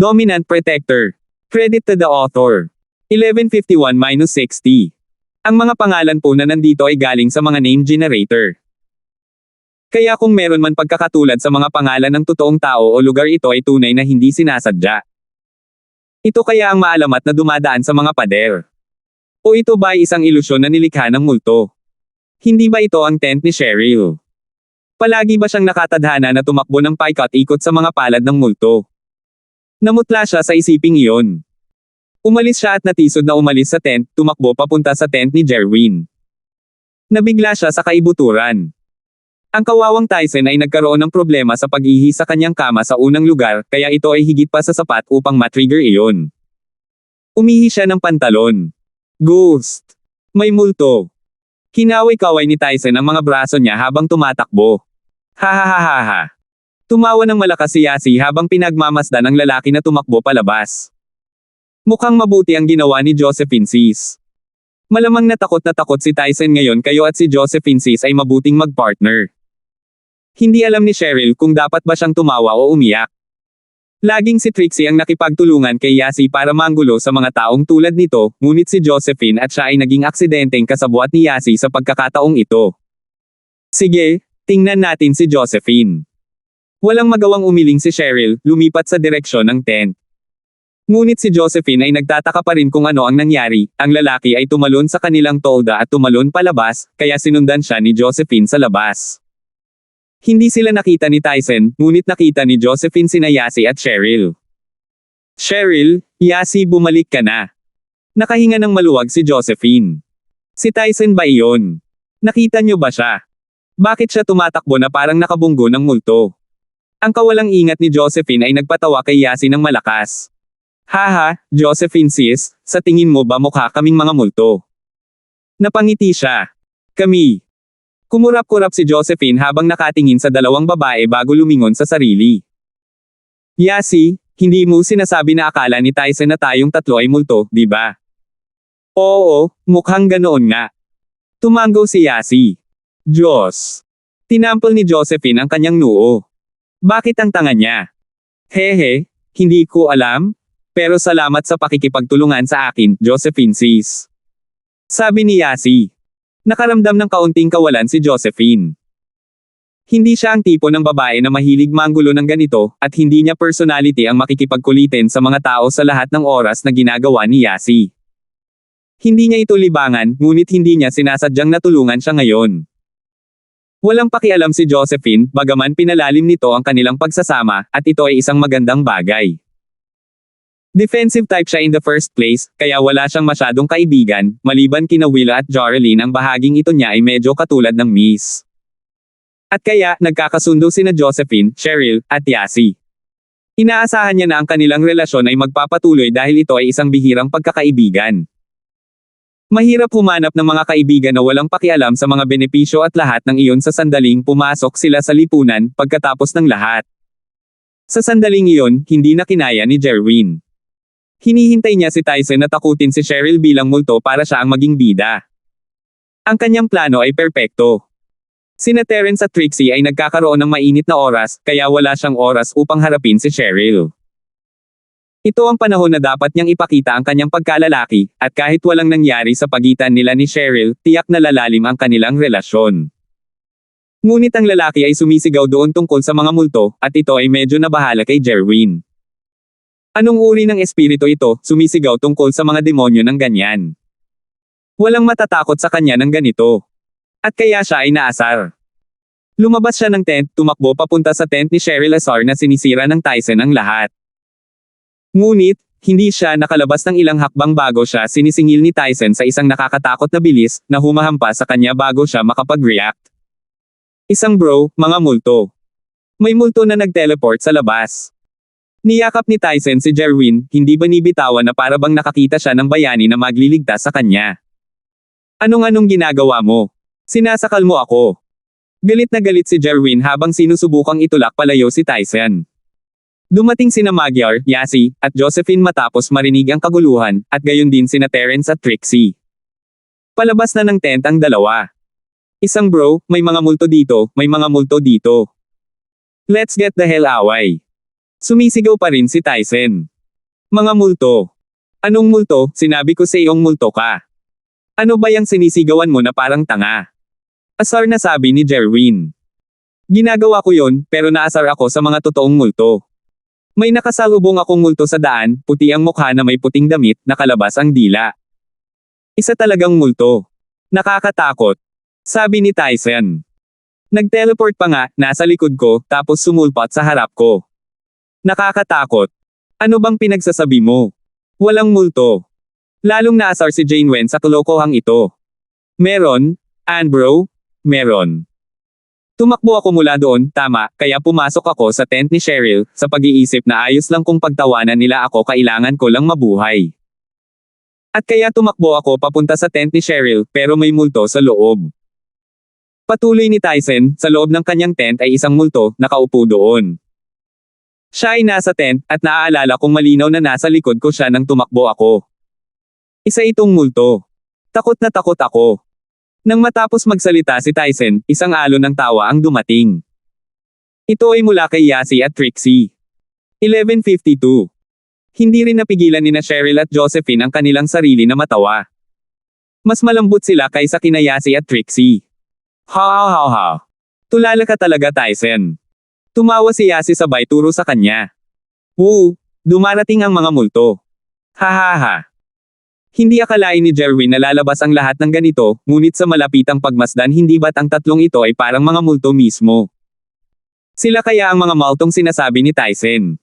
Dominant Protector. Credit to the author. 1151-60. Ang mga pangalan po na nandito ay galing sa mga name generator. Kaya kung meron man pagkakatulad sa mga pangalan ng totoong tao o lugar, ito ay tunay na hindi sinasadya. Ito kaya ang maalamat na dumadaan sa mga pader. O ito ba ay isang ilusyon na nilikha ng multo? Hindi ba ito ang tent ni Cheryl? Palagi ba siyang nakatadhana na tumakbo ng paikot-ikot sa mga palad ng multo? Namutla siya sa isiping iyon. Umalis siya at natisod na umalis sa tent, tumakbo papunta sa tent ni Jerwin. Nabigla siya sa kaibuturan. Ang kawawang Tyson ay nagkaroon ng problema sa pag-ihi sa kanyang kama sa unang lugar, kaya ito ay higit pa sa sapat upang matrigger iyon. Umihi siya ng pantalon. Ghost! May multo! Kinaway-kaway ni Tyson ang mga braso niya habang tumatakbo. Hahaha. Tumawa ng malakas si Yasi habang pinagmamasdan ang lalaki na tumakbo palabas. Mukhang mabuti ang ginawa ni Josephine Sis. Malamang na takot si Tyson ngayon kayo at si Josephine Sis ay mabuting magpartner. Hindi alam ni Cheryl kung dapat ba siyang tumawa o umiyak. Laging si Trixie ang nakipagtulungan kay Yasi para manggulo sa mga taong tulad nito, ngunit si Josephine at siya ay naging aksidenteng kasabwat ni Yasi sa pagkakataong ito. Sige, tingnan natin si Josephine. Walang magawang umiling si Cheryl, lumipat sa direksyon ng tent. Ngunit si Josephine ay nagtataka pa rin kung ano ang nangyari, ang lalaki ay tumalon sa kanilang tolda at tumalon palabas, kaya sinundan siya ni Josephine sa labas. Hindi sila nakita ni Tyson, ngunit nakita ni Josephine sina Yasi at Cheryl. Cheryl, Yasi, bumalik ka na. Nakahinga ng maluwag si Josephine. Si Tyson ba iyon? Nakita niyo ba siya? Bakit siya tumatakbo na parang nakabunggo ng multo? Ang kawalang ingat ni Josephine ay nagpatawa kay Yasi ng malakas. Haha, Josephine Sis, sa tingin mo ba mukha kaming mga multo? Napangiti siya. Kami. Kumurap-kurap si Josephine habang nakatingin sa dalawang babae bago lumingon sa sarili. Yasi, hindi mo sinasabi na akala ni Tyson na tayong tatlo ay multo, di ba? Oo, mukhang ganoon nga. Tumanggaw si Yasi. Diyos. Tinampol ni Josephine ang kanyang noo. Bakit ang tanga niya? Hehe, hindi ko alam. Pero salamat sa pakikipagtulungan sa akin, Josephine Sis. Sabi ni Yasi. Nakaramdam ng kaunting kawalan si Josephine. Hindi siya ang tipo ng babae na mahilig manggulo ng ganito, at hindi niya personality ang makikipagkulitin sa mga tao sa lahat ng oras na ginagawa ni Yasi. Hindi niya ito libangan, ngunit hindi niya sinasadyang natulungan siya ngayon. Walang pakialam si Josephine, bagaman pinalalim nito ang kanilang pagsasama, at ito ay isang magandang bagay. Defensive type siya in the first place, kaya wala siyang masyadong kaibigan, maliban kina Willa at Joreline. Ang bahaging ito niya ay medyo katulad ng Miss. At kaya, nagkakasundo sina Josephine, Cheryl, at Yasi. Inaasahan niya na ang kanilang relasyon ay magpapatuloy dahil ito ay isang bihirang pagkakaibigan. Mahirap humanap ng mga kaibigan na walang pakialam sa mga benepisyo at lahat ng iyon sa sandaling pumasok sila sa lipunan, pagkatapos ng lahat. Sa sandaling iyon, hindi na kinaya ni Jerwin. Hinihintay niya si Tyson na takutin si Cheryl bilang multo para siya ang maging bida. Ang kanyang plano ay perpekto. Sina Terence at Trixie ay nagkakaroon ng mainit na oras, kaya wala siyang oras upang harapin si Cheryl. Ito ang panahon na dapat niyang ipakita ang kanyang pagkalalaki, at kahit walang nangyari sa pagitan nila ni Cheryl, tiyak na lalalim ang kanilang relasyon. Ngunit ang lalaki ay sumisigaw doon tungkol sa mga multo, at ito ay medyo nabahala kay Jerwin. Anong uri ng espiritu ito, sumisigaw tungkol sa mga demonyo ng ganyan? Walang matatakot sa kanya ng ganito. At kaya siya ay naasar. Lumabas siya ng tent, tumakbo papunta sa tent ni Cheryl Azar na sinisira ng Tyson ang lahat. Ngunit, hindi siya nakalabas ng ilang hakbang bago siya sinisingil ni Tyson sa isang nakakatakot na bilis, na humahampas sa kanya bago siya makapag-react. Isang bro, mga multo. May multo na nag-teleport sa labas. Niyakap ni Tyson si Jerwin, hindi binibitawan na para bang nakakita siya ng bayani na magliligtas sa kanya. Anong ginagawa mo? Sinasakal mo ako. Galit na galit si Jerwin habang sinusubukang itulak palayo si Tyson. Dumating sina Magyar, Yasi, at Josephine matapos marinig ang kaguluhan, at gayon din sina Terence at Trixie. Palabas na ng tent ang dalawa. Isang bro, may mga multo dito, may mga multo dito. Let's get the hell away. Sumisigaw pa rin si Tyson. Mga multo. Anong multo? Sinabi ko sa iyong multo ka. Ano ba yung sinisigawan mo na parang tanga? Asar na sabi ni Jerwin. Ginagawa ko yon, pero naasar ako sa mga totoong multo. May nakasalubong akong multo sa daan, puti ang mukha na may puting damit, nakalabas ang dila. Isa talagang multo. Nakakatakot. Sabi ni Tyson. Nag-teleport pa nga, nasa likod ko, tapos sumulpat sa harap ko. Nakakatakot. Ano bang pinagsasabi mo? Walang multo. Lalong naasar si Jane Wen sa kalokohang ito. Meron, Anbro, meron. Tumakbo ako mula doon, tama, kaya pumasok ako sa tent ni Cheryl, sa pag-iisip na ayos lang kung pagtawanan nila ako, kailangan ko lang mabuhay. At kaya tumakbo ako papunta sa tent ni Cheryl, pero may multo sa loob. Patuloy ni Tyson, sa loob ng kanyang tent ay isang multo, nakaupo doon. Siya ay nasa tent, at naaalala kong malinaw na nasa likod ko siya nang tumakbo ako. Isa itong multo. Takot na takot ako. Nang matapos magsalita si Tyson, isang alon ng tawa ang dumating. Ito ay mula kay Yasi at Trixie. 11:52. Hindi rin napigilan ni Cheryl at Josephine ang kanilang sarili na matawa. Mas malambot sila kaysa kina Yasi at Trixie. Ha ha ha ha. Tulala ka talaga, Tyson. Tumawa si Yasi sabay turo sa kanya. Woo, dumarating ang mga multo. Ha ha ha. Hindi akalain ni Jerwin na lalabas ang lahat ng ganito, ngunit sa malapitang pagmasdan hindi ba't ang tatlong ito ay parang mga multo mismo. Sila kaya ang mga multong sinasabi ni Tyson.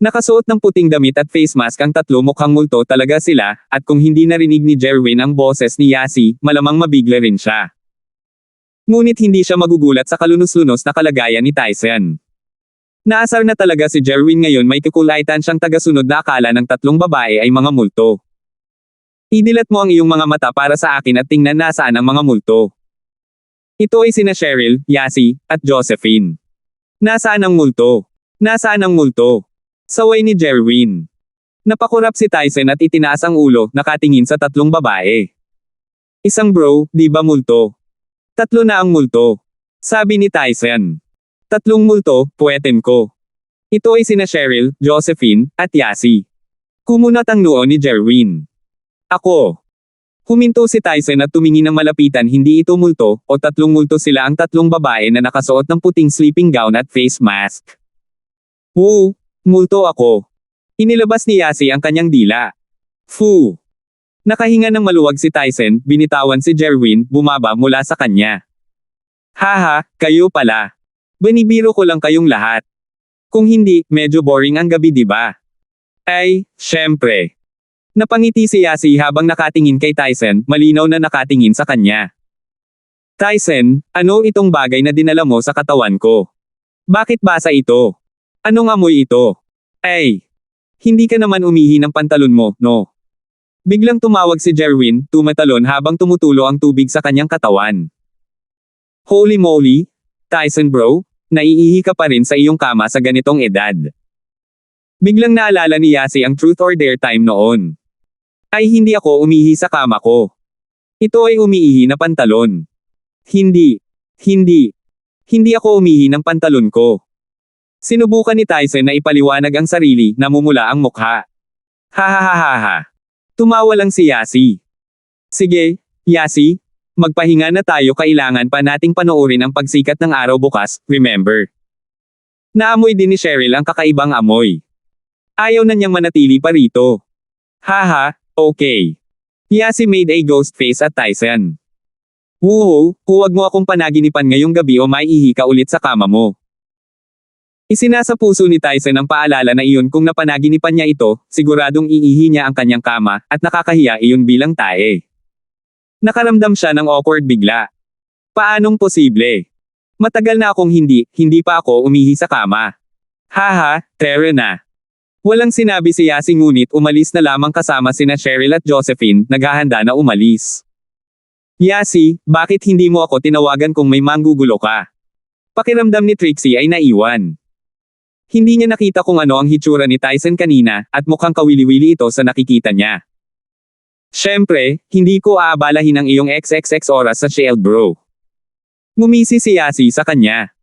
Nakasuot ng puting damit at face mask ang tatlo, mukhang multo talaga sila, at kung hindi narinig ni Jerwin ang boses ni Yasi, malamang mabigla rin siya. Ngunit hindi siya magugulat sa kalunos-lunos na kalagayan ni Tyson. Naasar na talaga si Jerwin ngayon, may kakulaitan siyang tagasunod na akala ng tatlong babae ay mga multo. Idilat mo ang iyong mga mata para sa akin at tingnan nasaan ang mga multo. Ito ay sina Cheryl, Yasi, at Josephine. Nasaan ang multo? Nasaan ang multo? Saway ni Jerwin. Napakurap si Tyson at itinaas ang ulo, nakatingin sa tatlong babae. Isang bro, di ba multo? Tatlo na ang multo. Sabi ni Tyson. Tatlong multo, puwetem ko. Ito ay sina Cheryl, Josephine, at Yasi. Kumunat ang noo ni Jerwin. Ako. Huminto si Tyson at tumingin ng malapitan, hindi ito multo, o tatlong multo sila ang tatlong babae na nakasuot ng puting sleeping gown at face mask. Woo, multo ako. Inilabas ni Yasi ang kanyang dila. Foo. Nakahinga ng maluwag si Tyson, binitawan si Jerwin, bumaba mula sa kanya. Haha, kayo pala. Binibiro ko lang kayong lahat. Kung hindi, medyo boring ang gabi, di ba? Ay, syempre. Napangiti si Yasi habang nakatingin kay Tyson, malinaw na nakatingin sa kanya. Tyson, ano itong bagay na dinala mo sa katawan ko? Bakit basa ito? Anong amoy ito? Ay! Hindi ka naman umihi ng pantalon mo, no? Biglang tumawag si Jerwin, tumatalon habang tumutulo ang tubig sa kanyang katawan. Holy moly! Tyson bro, naiihi ka pa rin sa iyong kama sa ganitong edad. Biglang naalala ni Yasi ang truth or dare time noon. Ay hindi ako umihi sa kama ko. Ito ay umiihi na pantalon. Hindi. Hindi ako umihi ng pantalon ko. Sinubukan ni Tyson na ipaliwanag ang sarili, namumula ang mukha. Ha. Tumawa lang si Yasi. Sige, Yasi. Magpahinga na tayo, kailangan pa nating panoorin ang pagsikat ng araw bukas, remember. Naamoy din ni Cheryl ang kakaibang amoy. Ayaw na niyang manatili pa rito. Haha. Okay. Yasi made a ghost face at Tyson. Woohoo, huwag mo akong panaginipan ngayong gabi o maiihi ka ulit sa kama mo. Isinasa puso ni Tyson ang paalala na iyon, kung napanaginipan niya ito, siguradong iihi niya ang kanyang kama, at nakakahiya iyon bilang tae. Nakaramdam siya ng awkward bigla. Paanong posible? Matagal na akong hindi pa ako umihi sa kama. Haha, tere na. Walang sinabi si Yasi, ngunit umalis na lamang kasama sina Cheryl at Josephine, naghahanda na umalis. Yasi, bakit hindi mo ako tinawagan kung may manggugulo ka? Pakiramdam ni Trixie ay naiwan. Hindi niya nakita kung ano ang hitsura ni Tyson kanina, at mukhang kawili-wili ito sa nakikita niya. Siyempre, hindi ko aabalahin ang iyong XXX oras sa Shield bro. Ngumisi si Yasi sa kanya.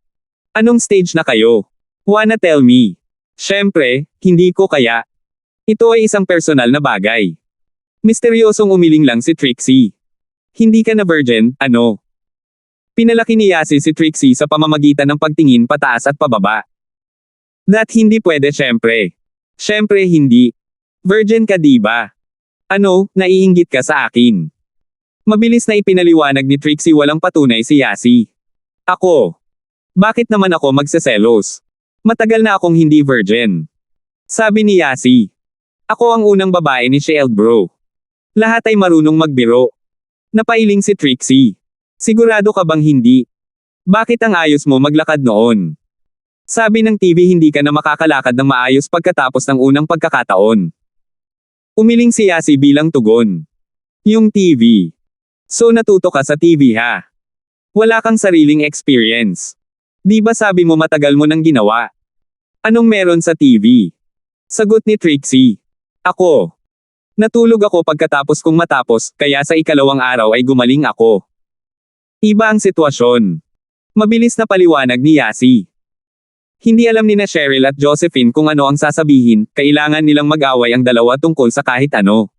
Anong stage na kayo? Wanna tell me? Siyempre, hindi ko kaya. Ito ay isang personal na bagay. Misteryosong umiling lang si Trixie. Hindi ka na virgin, ano? Pinalaki ni Yasi si Trixie sa pamamagitan ng pagtingin pataas at pababa. That hindi pwede syempre. Syempre hindi. Virgin ka diba? Ano, naiinggit ka sa akin? Mabilis na ipinaliwanag ni Trixie walang patunay si Yasi. Ako. Bakit naman ako magseselos? Matagal na akong hindi virgin. Sabi ni Yasi. Ako ang unang babae ni Shield bro. Lahat ay marunong magbiro. Napailing si Trixie. Sigurado ka bang hindi? Bakit ang ayos mo maglakad noon? Sabi ng TV hindi ka na makakalakad ng maayos pagkatapos ng unang pagkakataon. Umiling si Yasi bilang tugon. Yung TV. So natuto ka sa TV ha? Wala kang sariling experience. Di ba sabi mo matagal mo nang ginawa? Anong meron sa TV? Sagot ni Trixie. Ako. Natulog ako pagkatapos kong matapos, kaya sa ikalawang araw ay gumaling ako. Iba ang sitwasyon. Mabilis na paliwanag ni Yasi. Hindi alam ni na Cheryl at Josephine kung ano ang sasabihin, kailangan nilang mag-away ang dalawa tungkol sa kahit ano.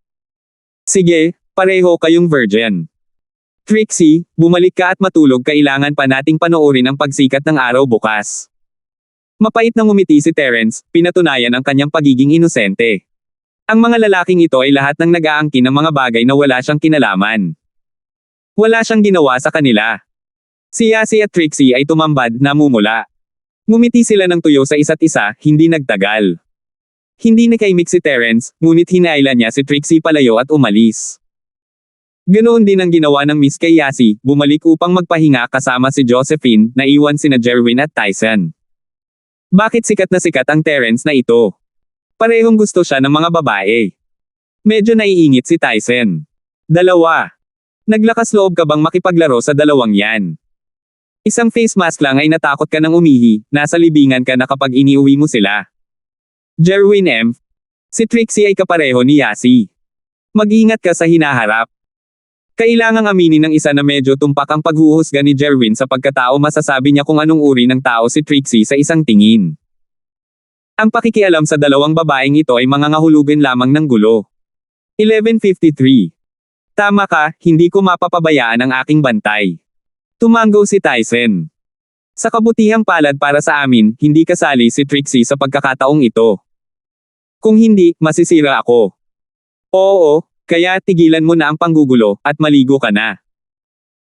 Sige, pareho kayong virgin. Trixie, bumalik ka at matulog, kailangan pa nating panoorin ang pagsikat ng araw bukas. Mapait na ngumiti si Terence, pinatunayan ang kanyang pagiging inosente. Ang mga lalaking ito ay lahat ng nag-aangkin ng mga bagay na wala siyang kinalaman. Wala siyang ginawa sa kanila. Si Yasi at Trixie ay tumambad, namumula. Ngumiti sila ng tuyo sa isa't isa, hindi nagtagal. Hindi nakaimik si Terence, ngunit hinailan niya si Trixie palayo at umalis. Ganoon din ang ginawa ng Miss kay Yasi, bumalik upang magpahinga kasama si Josephine, na iwan sina Jerwin at Tyson. Bakit sikat na sikat ang Terence na ito? Parehong gusto siya ng mga babae. Medyo naiingit si Tyson. Dalawa. Naglakas loob ka bang makipaglaro sa dalawang yan? Isang face mask lang ay natakot ka ng umihi, nasa libingan ka na kapag iniuwi mo sila. Jerwin M. Si Trixie ay kapareho ni Yasi. Mag-ingat ka sa hinaharap. Kailangang aminin ng isa na medyo tumpak ang paghuhusga ni Jerwin sa pagkatao, masasabi niya kung anong uri ng tao si Trixie sa isang tingin. Ang pakikialam sa dalawang babaeng ito ay mangangahulugan lamang ng gulo. 11:53. Tama ka, hindi ko mapapabayaan ang aking bantay. Tumanggo si Tyson. Sa kabutihang palad para sa amin, hindi kasali si Trixie sa pagkakataong ito. Kung hindi, masisira ako. Oo, kaya tigilan mo na ang panggugulo, at maligo ka na.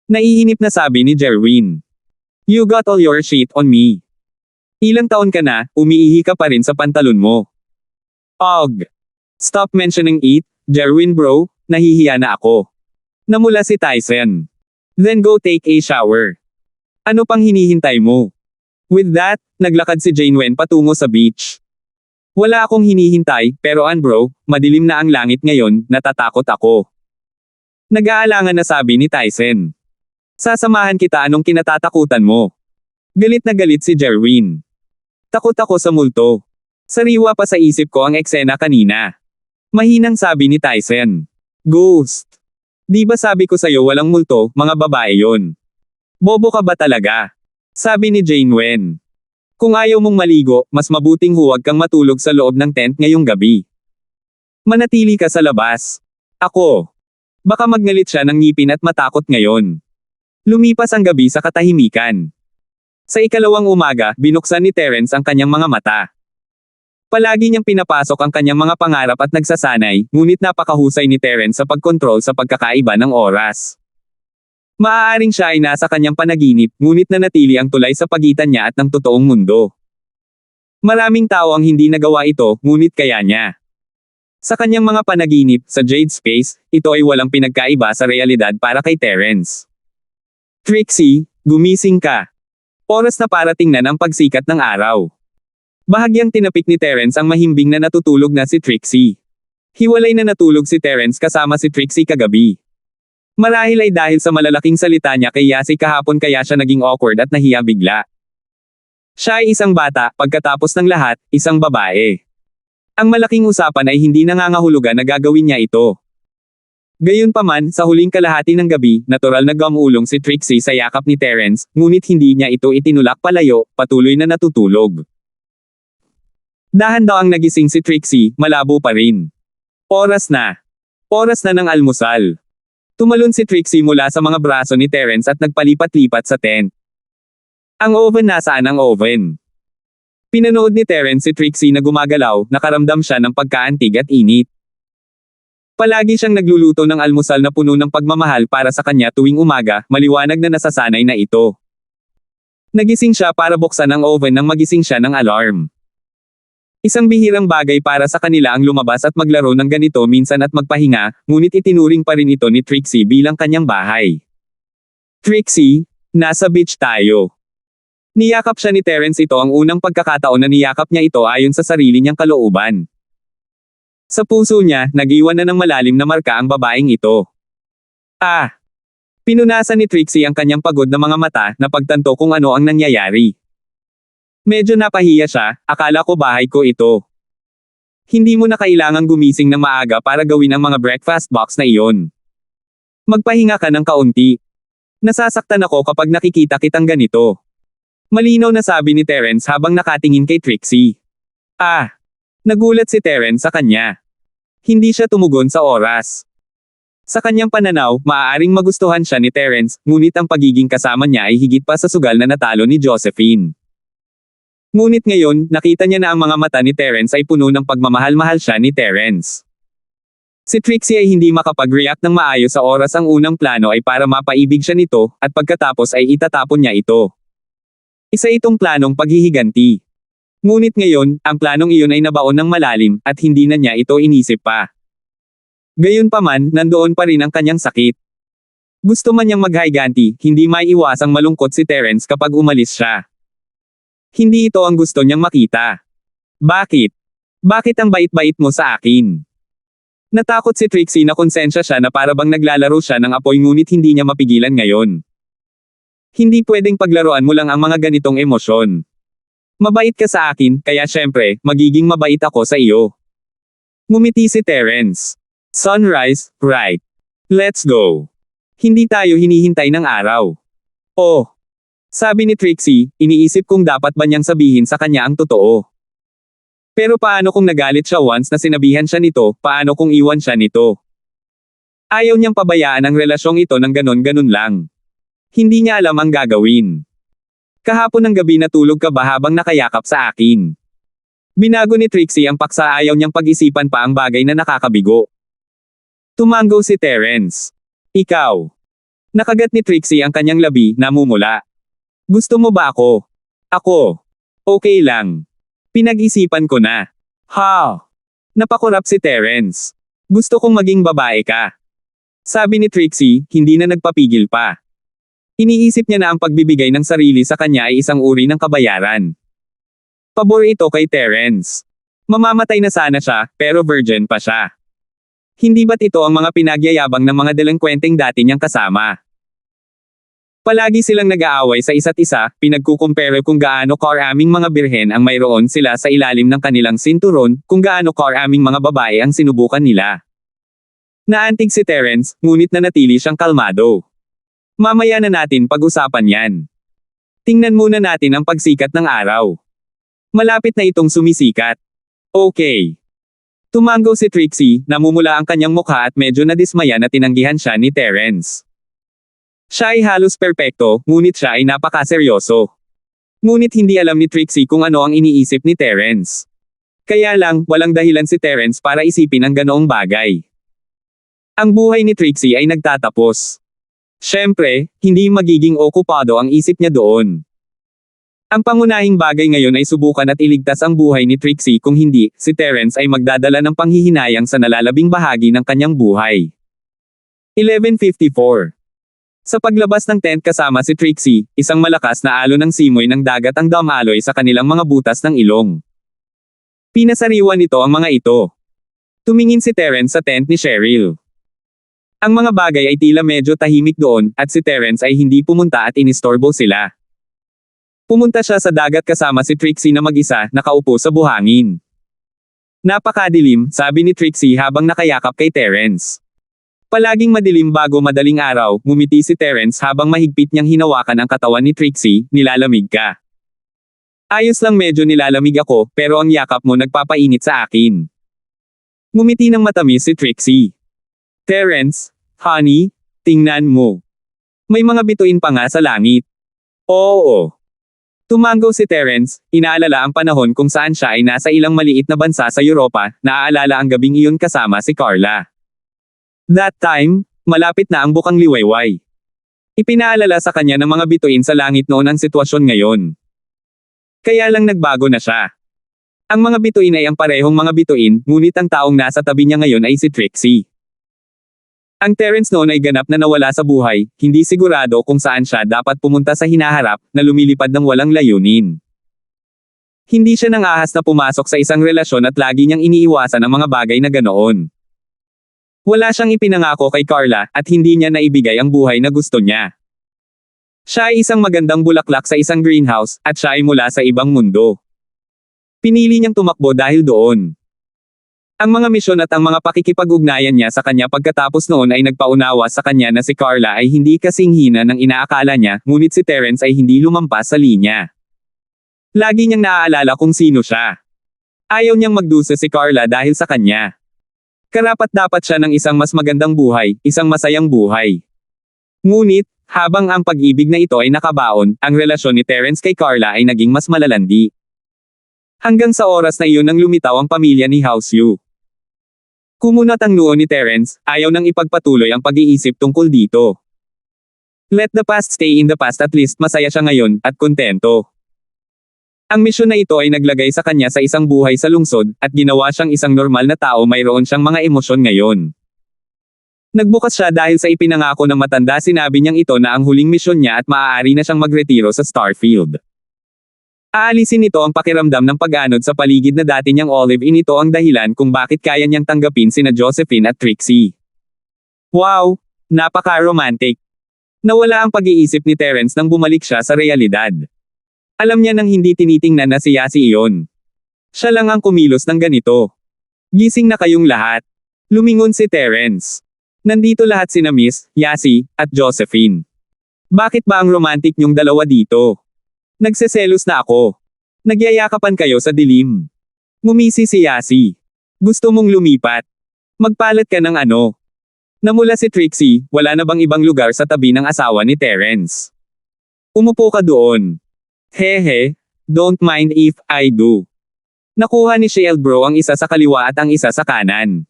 Naiinip na sabi ni Jerwin. You got all your shit on me. Ilang taon ka na, umiihi ka pa rin sa pantalon mo. Og. Stop mentioning it, Jerwin bro, nahihiya na ako. Namula si Tyson. Then go take a shower. Ano pang hinihintay mo? With that, naglakad si Janeway patungo sa beach. Wala akong hinihintay, pero bro, madilim na ang langit ngayon, natatakot ako. Nag-aalangan na sabi ni Tyson. Sasamahan kita, anong kinatatakutan mo? Galit na galit si Jerwin. Takot ako sa multo. Sariwa pa sa isip ko ang eksena kanina. Mahinang sabi ni Tyson. Ghost. Di ba sabi ko sa'yo walang multo, mga babae yon? Bobo ka ba talaga? Sabi ni Janeway. Kung ayaw mong maligo, mas mabuting huwag kang matulog sa loob ng tent ngayong gabi. Manatili ka sa labas. Ako. Baka magnalit siya ng ngipin at matakot ngayon. Lumipas ang gabi sa katahimikan. Sa ikalawang umaga, binuksan ni Terence ang kanyang mga mata. Palagi niyang pinapasok ang kanyang mga pangarap at nagsasanay, ngunit napakahusay ni Terence sa pagkontrol sa pagkakaiba ng oras. Maaaring siya ay nasa kanyang panaginip, ngunit nanatili ang tulay sa pagitan niya at ng totoong mundo. Maraming tao ang hindi nagawa ito, ngunit kaya niya. Sa kanyang mga panaginip, sa Jade Space, ito ay walang pinagkaiba sa realidad para kay Terence. Trixie, gumising ka. Oras na para tingnan ang pagsikat ng araw. Bahagyang tinapik ni Terence ang mahimbing na natutulog na si Trixie. Hiwalay na natulog si Terence kasama si Trixie kagabi. Marahil ay dahil sa malalaking salita niya kay Yasi kahapon kaya siya naging awkward at nahiya bigla. Siya ay isang bata, pagkatapos ng lahat, isang babae. Ang malaking usapan ay hindi nangangahulugan na gagawin niya ito. Gayunpaman, sa huling kalahati ng gabi, natural na gumulong si Trixie sa yakap ni Terence, ngunit hindi niya ito itinulak palayo, patuloy na natutulog. Dahan daw ang nagising si Trixie, malabo pa rin. Oras na. Oras na ng almusal. Tumalon si Trixie mula sa mga braso ni Terence at nagpalipat-lipat sa tent. Ang oven, nasaan ang oven? Pinanood ni Terence si Trixie na gumagalaw, nakaramdam siya ng pagkaantig at init. Palagi siyang nagluluto ng almusal na puno ng pagmamahal para sa kanya tuwing umaga, maliwanag na nasasanay na ito. Nagising siya para buksan ang oven nang magising siya ng alarm. Isang bihirang bagay para sa kanila ang lumabas at maglaro ng ganito minsan at magpahinga, ngunit itinuring pa rin ito ni Trixie bilang kanyang bahay. Trixie, nasa beach tayo. Niyakap siya ni Terence, ito ang unang pagkakataon na niyakap niya ito ayon sa sarili niyang kalooban. Sa puso niya, nag-iwan na ng malalim na marka ang babaeng ito. Ah! Pinunasan ni Trixie ang kanyang pagod na mga mata na pagtanto kung ano ang nangyayari. Medyo napahiya siya, akala ko bahay ko ito. Hindi mo na kailangang gumising ng maaga para gawin ang mga breakfast box na iyon. Magpahinga ka ng kaunti. Nasasaktan ako kapag nakikita kitang ganito. Malinaw na sabi ni Terence habang nakatingin kay Trixie. Ah! Nagulat si Terence sa kanya. Hindi siya tumugon sa oras. Sa kanyang pananaw, maaaring magustuhan siya ni Terence, ngunit ang pagiging kasama niya ay higit pa sa sugal na natalo ni Josephine. Ngunit ngayon, nakita niya na ang mga mata ni Terence ay puno ng pagmamahal-mahal siya ni Terence. Si Trixie ay hindi makapag-react ng maayos sa oras, ang unang plano ay para mapaibig siya nito, at pagkatapos ay itatapon niya ito. Isa itong planong paghihiganti. Ngunit ngayon, ang planong iyon ay nabaon ng malalim, at hindi na niya ito inisip pa. Gayunpaman, nandoon pa rin ang kanyang sakit. Gusto man niyang maghiganti, hindi maiiwasang malungkot si Terence kapag umalis siya. Hindi ito ang gusto niyang makita. Bakit? Bakit ang bait-bait mo sa akin? Natakot si Trixie na konsensya siya na parabang naglalaro siya ng apoy, ngunit hindi niya mapigilan ngayon. Hindi pwedeng paglaruan mo lang ang mga ganitong emosyon. Mabait ka sa akin, kaya syempre, magiging mabait ako sa iyo. Ngumiti si Terence. Sunrise, right. Let's go. Hindi tayo hinihintay ng araw. Oh. Sabi ni Trixie, iniisip kung dapat ba niyang sabihin sa kanya ang totoo. Pero paano kung nagalit siya once na sinabihan siya nito, paano kung iwan siya nito? Ayaw niyang pabayaan ang relasyong ito ng ganon-ganon lang. Hindi niya alam ang gagawin. Kahapon ng gabi natulog ka ba habang nakayakap sa akin? Binago ni Trixie ang paksa, ayaw niyang pag-isipan pa ang bagay na nakakabigo. Tumango si Terence. Ikaw. Nakagat ni Trixie ang kanyang labi, namumula. Gusto mo ba ako? Ako. Okay lang. Pinag-isipan ko na. Ha? Napakurap si Terence. Gusto kong maging babae ka. Sabi ni Trixie, hindi na nagpapigil pa. Iniisip niya na ang pagbibigay ng sarili sa kanya ay isang uri ng kabayaran. Pabor ito kay Terence. Mamamatay na sana siya, pero virgin pa siya. Hindi ba't ito ang mga pinagyayabang ng mga delinkwenteng dati niyang kasama? Palagi silang nag-aaway sa isa't isa, pinagkukumpere kung gaano karaming mga birhen ang mayroon sila sa ilalim ng kanilang sinturon, kung gaano karaming mga babae ang sinubukan nila. Naantig si Terence, ngunit nanatili siyang kalmado. Mamaya na natin pag-usapan yan. Tingnan muna natin ang pagsikat ng araw. Malapit na itong sumisikat. Okay. Tumango si Trixie, namumula ang kanyang mukha at medyo nadismaya na tinanggihan siya ni Terence. Siya ay halos perpekto, ngunit siya ay napakaseryoso. Ngunit hindi alam ni Trixie kung ano ang iniisip ni Terence. Kaya lang, walang dahilan si Terence para isipin ang ganoong bagay. Ang buhay ni Trixie ay nagtatapos. Siyempre, hindi magiging okupado ang isip niya doon. Ang pangunahing bagay ngayon ay subukan at iligtas ang buhay ni Trixie, kung hindi, si Terence ay magdadala ng panghihinayang sa nalalabing bahagi ng kanyang buhay. 11:54. Sa paglabas ng tent kasama si Trixie, isang malakas na alon ng simoy ng dagat ang dumaloy sa kanilang mga butas ng ilong. Pinasariwan nito ang mga ito. Tumingin si Terence sa tent ni Cheryl. Ang mga bagay ay tila medyo tahimik doon, at si Terence ay hindi pumunta at inistorbo sila. Pumunta siya sa dagat kasama si Trixie na mag-isa, nakaupo sa buhangin. Napakadilim, sabi ni Trixie habang nakayakap kay Terence. Palaging madilim bago madaling araw, ngumiti si Terence habang mahigpit niyang hinawakan ang katawan ni Trixie, nilalamig ka. Ayos lang, medyo nilalamig ako, pero ang yakap mo nagpapainit sa akin. Ngumiti ng matamis si Trixie. Terence, honey, tingnan mo. May mga bituin pa nga sa langit. Oo. Tumango si Terence, inaalala ang panahon kung saan siya ay nasa ilang maliit na bansa sa Europa, naaalala ang gabing iyon kasama si Carla. That time, malapit na ang bukang liwayway. Ipinaalala sa kanya ng mga bituin sa langit noon ang sitwasyon ngayon. Kaya lang nagbago na siya. Ang mga bituin ay ang parehong mga bituin, ngunit ang taong nasa tabi niya ngayon ay si Trixie. Ang Terence noon ay ganap na nawala sa buhay, hindi sigurado kung saan siya dapat pumunta sa hinaharap, na lumilipad ng walang layunin. Hindi siya nang ahas na pumasok sa isang relasyon at lagi niyang iniiwasan ang mga bagay na ganoon. Wala siyang ipinangako kay Carla, at hindi niya naibigay ang buhay na gusto niya. Siya ay isang magandang bulaklak sa isang greenhouse, at siya ay mula sa ibang mundo. Pinili niyang tumakbo dahil doon. Ang mga misyon at ang mga pakikipag-ugnayan niya sa kanya pagkatapos noon ay nagpaunawa sa kanya na si Carla ay hindi kasing hina ng inaakala niya, ngunit si Terence ay hindi lumampas sa linya. Lagi niyang naaalala kung sino siya. Ayaw niyang magdusa si Carla dahil sa kanya. Karapat-dapat siya ng isang mas magandang buhay, isang masayang buhay. Ngunit, habang ang pag-ibig na ito ay nakabaon, ang relasyon ni Terence kay Carla ay naging mas malalandi. Hanggang sa oras na iyon nang lumitaw ang pamilya ni House Yu. Kumunat ang noo ni Terence, ayaw nang ipagpatuloy ang pag-iisip tungkol dito. Let the past stay in the past, at least masaya siya ngayon, at kontento. Ang misyon na ito ay naglagay sa kanya sa isang buhay sa lungsod, at ginawa siyang isang normal na tao, mayroon siyang mga emosyon ngayon. Nagbukas siya dahil sa ipinangako ng matanda, sinabi niyang ito na ang huling misyon niya at maaari na siyang magretiro sa Starfield. Aalisin nito ang pakiramdam ng pag-anod sa paligid na dati niyang olive in, ito ang dahilan kung bakit kaya niyang tanggapin sina Josephine at Trixie. Wow! Napaka-romantic! Nawala ang pag-iisip ni Terence nang bumalik siya sa realidad. Alam niya nang hindi tinitingnan na si Yasi iyon. Siya lang ang kumilos ng ganito. Gising na kayong lahat. Lumingon si Terence. Nandito lahat sina Miss, Yasi, at Josephine. Bakit ba ang romantic niyong dalawa dito? Nagseselos na ako. Nagyayakapan kayo sa dilim. Ngumisi si Yasi. Gusto mong lumipat? Magpalat ka ng ano? Namula si Trixie, wala na bang ibang lugar sa tabi ng asawa ni Terence? Umupo ka doon. Hehe, don't mind if I do. Nakuha ni Sheldbro ang isa sa kaliwa at ang isa sa kanan.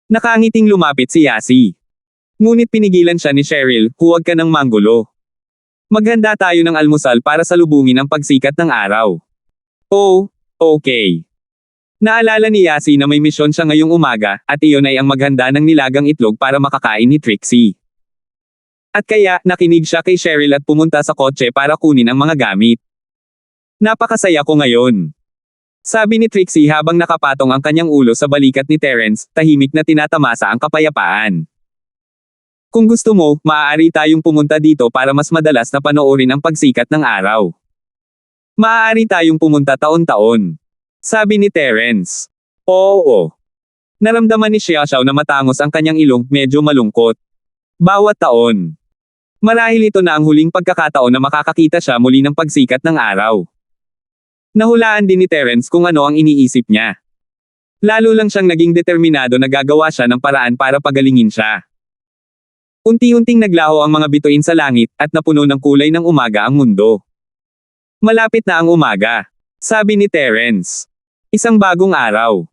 Nakangiting lumapit si Yasi. Ngunit pinigilan siya ni Cheryl, huwag ka ng manggulo. Maghanda tayo ng almusal para salubungin ang pagsikat ng araw. Oh, okay. Naalala ni Yasi na may misyon siya ngayong umaga, at iyon ay ang maghanda ng nilagang itlog para makakain ni Trixie. At kaya, nakinig siya kay Cheryl at pumunta sa kotse para kunin ang mga gamit. Napakasaya ko ngayon. Sabi ni Trixie habang nakapatong ang kanyang ulo sa balikat ni Terence, tahimik na tinatamasa ang kapayapaan. Kung gusto mo, maaari tayong pumunta dito para mas madalas na panoorin ang pagsikat ng araw. Maaari tayong pumunta taon-taon. Sabi ni Terence. Oo. Naramdaman ni Xiaoxiao na matangos ang kanyang ilong, medyo malungkot. Bawat taon. Marahil ito na ang huling pagkakataon na makakakita siya muli ng pagsikat ng araw. Nahulaan din ni Terence kung ano ang iniisip niya. Lalo lang siyang naging determinado na gagawa siya ng paraan para pagalingin siya. Unti-unting naglaho ang mga bituin sa langit, at napuno ng kulay ng umaga ang mundo. Malapit na ang umaga. Sabi ni Terence. Isang bagong araw.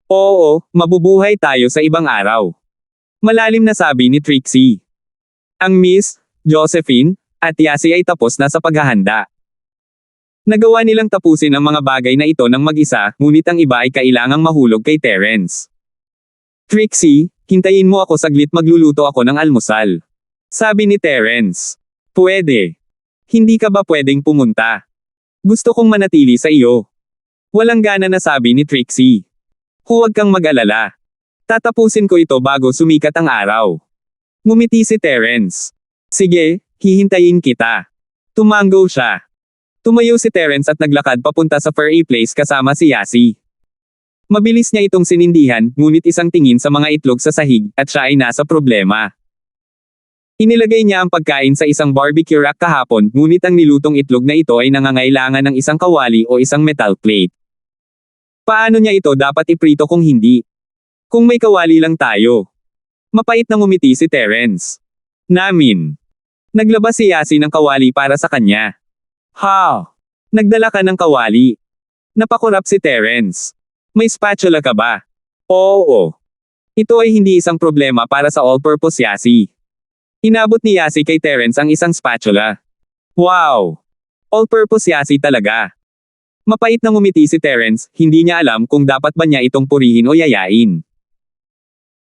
Oo, mabubuhay tayo sa ibang araw. Malalim na sabi ni Trixie. Ang Miss, Josephine, at Yasi ay tapos na sa paghahanda. Nagawa nilang tapusin ang mga bagay na ito ng mag-isa, ngunit ang iba ay kailangang mahulog kay Terence. Trixie, hintayin mo ako saglit, magluluto ako ng almusal. Sabi ni Terence. Pwede. Hindi ka ba pwedeng pumunta? Gusto kong manatili sa iyo. Walang gana na sabi ni Trixie. Huwag kang mag-alala. Tatapusin ko ito bago sumikat ang araw. Ngumiti si Terence. Sige, hihintayin kita. Tumango siya. Tumayo si Terence at naglakad papunta sa furry place kasama si Yasi. Mabilis niya itong sinindihan, ngunit isang tingin sa mga itlog sa sahig, at siya ay nasa problema. Inilagay niya ang pagkain sa isang barbecue rack kahapon, ngunit ang nilutong itlog na ito ay nangangailangan ng isang kawali o isang metal plate. Paano niya ito dapat iprito kung hindi? Kung may kawali lang tayo. Mapait na ngumiti si Terence. Namin. Naglabas si Yasi ng kawali para sa kanya. Ha! Nagdala ka ng kawali. Napakurap si Terence. May spatula ka ba? Oo. Ito ay hindi isang problema para sa all-purpose Yasi. Inabot ni Yasi kay Terence ang isang spatula. Wow! All-purpose Yasi talaga. Mapait na ngumiti si Terence, hindi niya alam kung dapat ba niya itong purihin o yayain.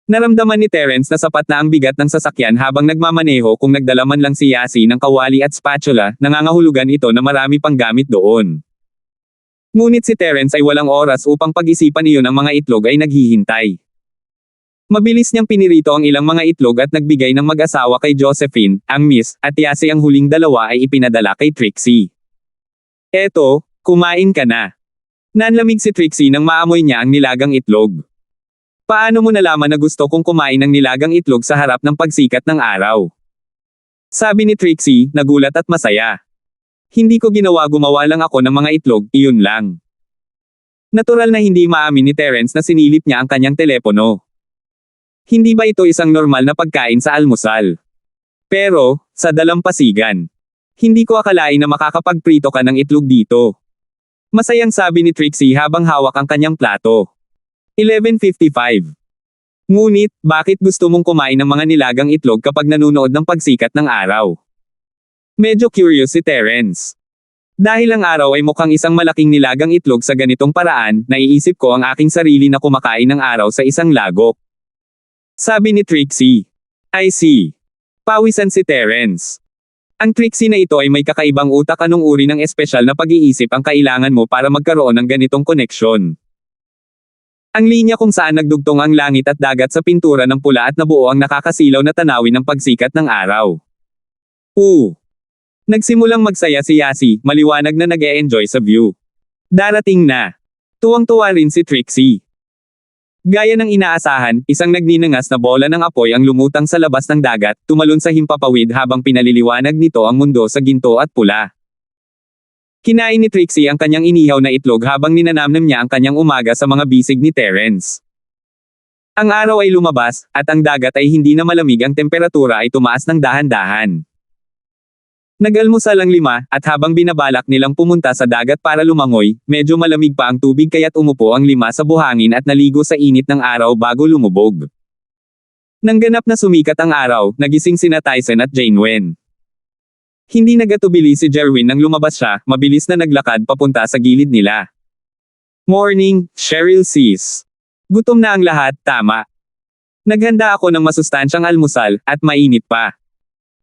Naramdaman ni Terence na sapat na ang bigat ng sasakyan habang nagmamaneho kung nagdala man lang si Yasi ng kawali at spatula, nangangahulugan ito na marami pang gamit doon. Ngunit si Terence ay walang oras upang pag-isipan iyon, ang mga itlog ay naghihintay. Mabilis niyang pinirito ang ilang mga itlog at nagbigay ng mag-asawa kay Josephine, ang Miss, at Yasi. Ang huling dalawa ay ipinadala kay Trixie. Eto, kumain ka na. Nanlamig si Trixie nang maamoy niya ang nilagang itlog. Paano mo nalaman na gusto kong kumain ng nilagang itlog sa harap ng pagsikat ng araw? Sabi ni Trixie, nagulat at masaya. Hindi ko gumawa lang ako ng mga itlog, iyon lang. Natural na hindi maamin ni Terence na sinilip niya ang kanyang telepono. Hindi ba ito isang normal na pagkain sa almusal? Pero, sa dalampasigan. Hindi ko akalain na makakapagprito ka ng itlog dito. Masayang sabi ni Trixie habang hawak ang kanyang plato. 11:55. Ngunit, bakit gusto mong kumain ng mga nilagang itlog kapag nanunood ng pagsikat ng araw? Medyo curious si Terence. Dahil ang araw ay mukhang isang malaking nilagang itlog sa ganitong paraan, naiisip ko ang aking sarili na kumakain ng araw sa isang lagok. Sabi ni Trixie. I see. Pawisan si Terence. Ang Trixie na ito ay may kakaibang utak. Anong uri ng espesyal na pag-iisip ang kailangan mo para magkaroon ng ganitong koneksyon? Ang linya kung saan nagdugtong ang langit at dagat sa pintura ng pula at nabuo ang nakakasilaw na tanawin ng pagsikat ng araw. Nagsimulang magsaya si Yasi, maliwanag na nag-e-enjoy sa view. Darating na. Tuwang-tuwa rin si Trixie. Gaya ng inaasahan, isang nagninangas na bola ng apoy ang lumutang sa labas ng dagat, tumalon sa himpapawid habang pinaliliwanag nito ang mundo sa ginto at pula. Kinain ni Trixie ang kanyang inihaw na itlog habang ninanamnam niya ang kanyang umaga sa mga bisig ni Terence. Ang araw ay lumabas, at ang dagat ay hindi na malamig. Ang temperatura ay tumaas ng dahan-dahan. Nag-almusal ang lima, at habang binabalak nilang pumunta sa dagat para lumangoy, medyo malamig pa ang tubig kaya't umupo ang lima sa buhangin at naligo sa init ng araw bago lumubog. Nang ganap na sumikat ang araw, nagising sina Tyson at Janeway. Hindi nagatubili si Jerwin nang lumabas siya, mabilis na naglakad papunta sa gilid nila. Morning, Cheryl sis. Gutom na ang lahat, tama. Naghanda ako ng masustansyang almusal, at mainit pa.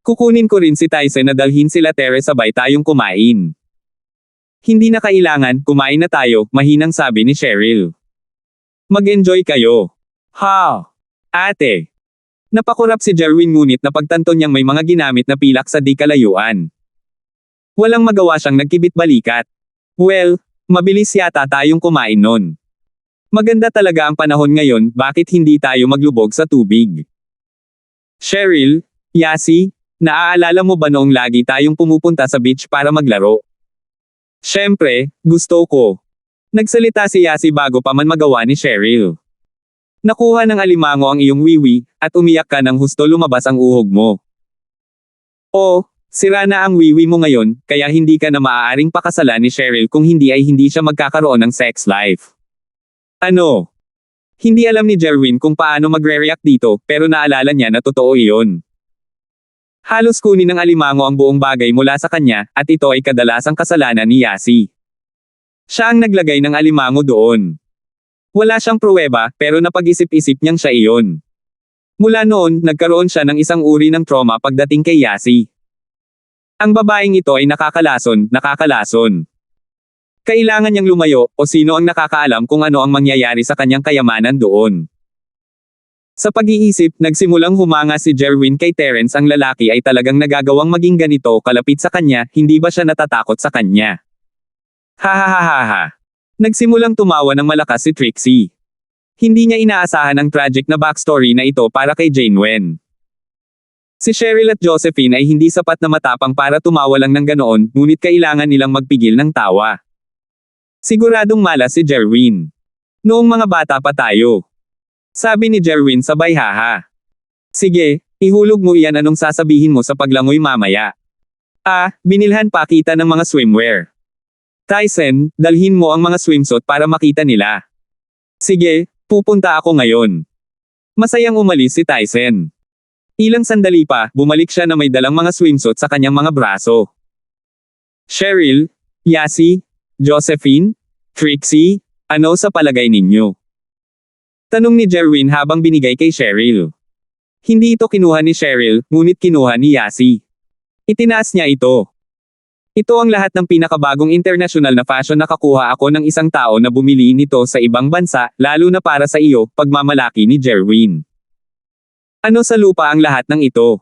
Kukunin ko rin si Tyson na dalhin sila Tere sabay tayong kumain. Hindi na kailangan, kumain na tayo, mahinang sabi ni Cheryl. Mag-enjoy kayo. Ha! Ate! Napakurap si Jerwin ngunit napagtanto niyang may mga ginamit na pilak sa di kalayuan. Walang magawa siyang nagkibit-balikat. Well, mabilis yata tayong kumain nun. Maganda talaga ang panahon ngayon, bakit hindi tayo maglubog sa tubig? Cheryl, Yasi, naaalala mo ba noong lagi tayong pumupunta sa beach para maglaro? Siyempre, gusto ko. Nagsalita si Yasi bago pa man magawa ni Cheryl. Nakuha ng alimango ang iyong wiwi, at umiyak ka ng husto lumabas ang uhog mo. Sira na ang wiwi mo ngayon, kaya hindi ka na maaaring pakasalan ni Cheryl kung hindi ay hindi siya magkakaroon ng sex life. Ano? Hindi alam ni Jerwin kung paano magre-react dito, pero naalala niya na totoo iyon. Halos kunin ng alimango ang buong bagay mula sa kanya, at ito ay kadalasang kasalanan ni Yasi. Siya ang naglagay ng alimango doon. Wala siyang pruweba, pero napag-isip-isip niyang siya iyon. Mula noon, nagkaroon siya ng isang uri ng trauma pagdating kay Yasi. Ang babaeng ito ay nakakalason. Kailangan niyang lumayo, o sino ang nakakaalam kung ano ang mangyayari sa kanyang kayamanan doon. Sa pag-iisip, nagsimulang humanga si Jerwin kay Terence. Ang lalaki ay talagang nagagawang maging ganito kalapit sa kanya, hindi ba siya natatakot sa kanya? Ha. Nagsimulang tumawa ng malakas si Trixie. Hindi niya inaasahan ang tragic na backstory na ito para kay Janeway. Si Cheryl at Josephine ay hindi sapat na matapang para tumawa lang ng ganoon, ngunit kailangan nilang magpigil ng tawa. Siguradong malas si Jerwin. Noong mga bata pa tayo. Sabi ni Jerwin sabay haha. Sige, ihulog mo iyan, anong sasabihin mo sa paglangoy mamaya? Binilhan pa kita ng mga swimwear. Tyson, dalhin mo ang mga swimsuit para makita nila. Sige, pupunta ako ngayon. Masayang umalis si Tyson. Ilang sandali pa, bumalik siya na may dalang mga swimsuit sa kanyang mga braso. Cheryl, Yasi, Josephine, Trixie, ano sa palagay ninyo? Tanong ni Jerwin habang binigay kay Cheryl. Hindi ito kinuha ni Cheryl, ngunit kinuha ni Yasi. Itinaas niya ito. Ito ang lahat ng pinakabagong international na fashion na kakuha ako ng isang tao na bumili nito sa ibang bansa, lalo na para sa iyo, pagmamalaki ni Jerwin. Ano sa lupa ang lahat ng ito?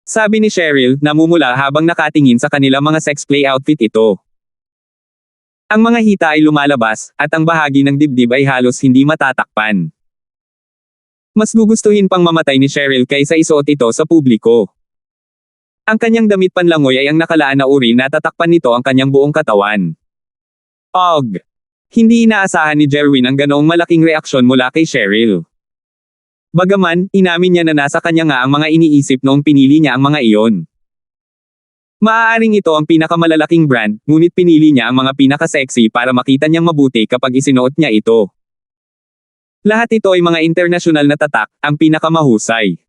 Sabi ni Cheryl, namumula habang nakatingin sa kanilang mga sex play outfit ito. Ang mga hita ay lumalabas, at ang bahagi ng dibdib ay halos hindi matatakpan. Mas gugustuhin pang mamatay ni Cheryl kaysa isuot ito sa publiko. Ang kanyang damit panlangoy ay ang nakalaan na uri na tatakpan nito ang kanyang buong katawan. Og! Hindi inaasahan ni Jerwin ang ganoong malaking reaksyon mula kay Cheryl. Bagaman, inamin niya na nasa kanya nga ang mga iniisip noong pinili niya ang mga iyon. Maaaring ito ang pinakamalalaking brand, ngunit pinili niya ang mga pinaka-sexy para makita niyang mabuti kapag isinuot niya ito. Lahat ito ay mga internasyonal na tatak, ang pinakamahusay.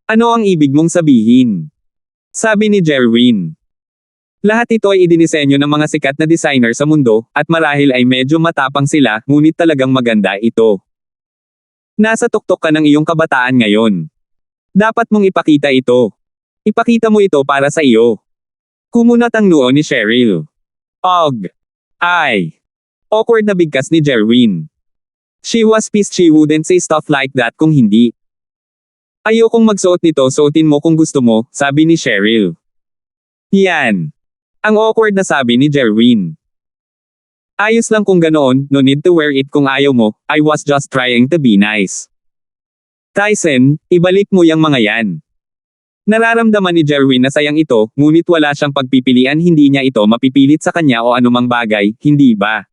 Ano ang ibig mong sabihin? Sabi ni Jerwin. Lahat ito ay idinisenyo ng mga sikat na designer sa mundo, at marahil ay medyo matapang sila, ngunit talagang maganda ito. Nasa tuktok ka ng iyong kabataan ngayon. Dapat mong ipakita ito. Ipakita mo ito para sa iyo. Kumunat ang noo ni Cheryl. Og! Ay! Awkward na bigkas ni Jerwin. She was pissed she wouldn't say stuff like that kung hindi. Ayokong magsuot nito, suotin mo kung gusto mo, sabi ni Cheryl. Yan. Ang awkward na sabi ni Jerwin. Ayos lang kung ganoon, no need to wear it kung ayaw mo, I was just trying to be nice. Tyson, ibalik mo yang mga yan. Nararamdaman ni Jerwin na sayang ito, ngunit wala siyang pagpipilian, hindi niya ito mapipilit sa kanya o anumang bagay, hindi ba?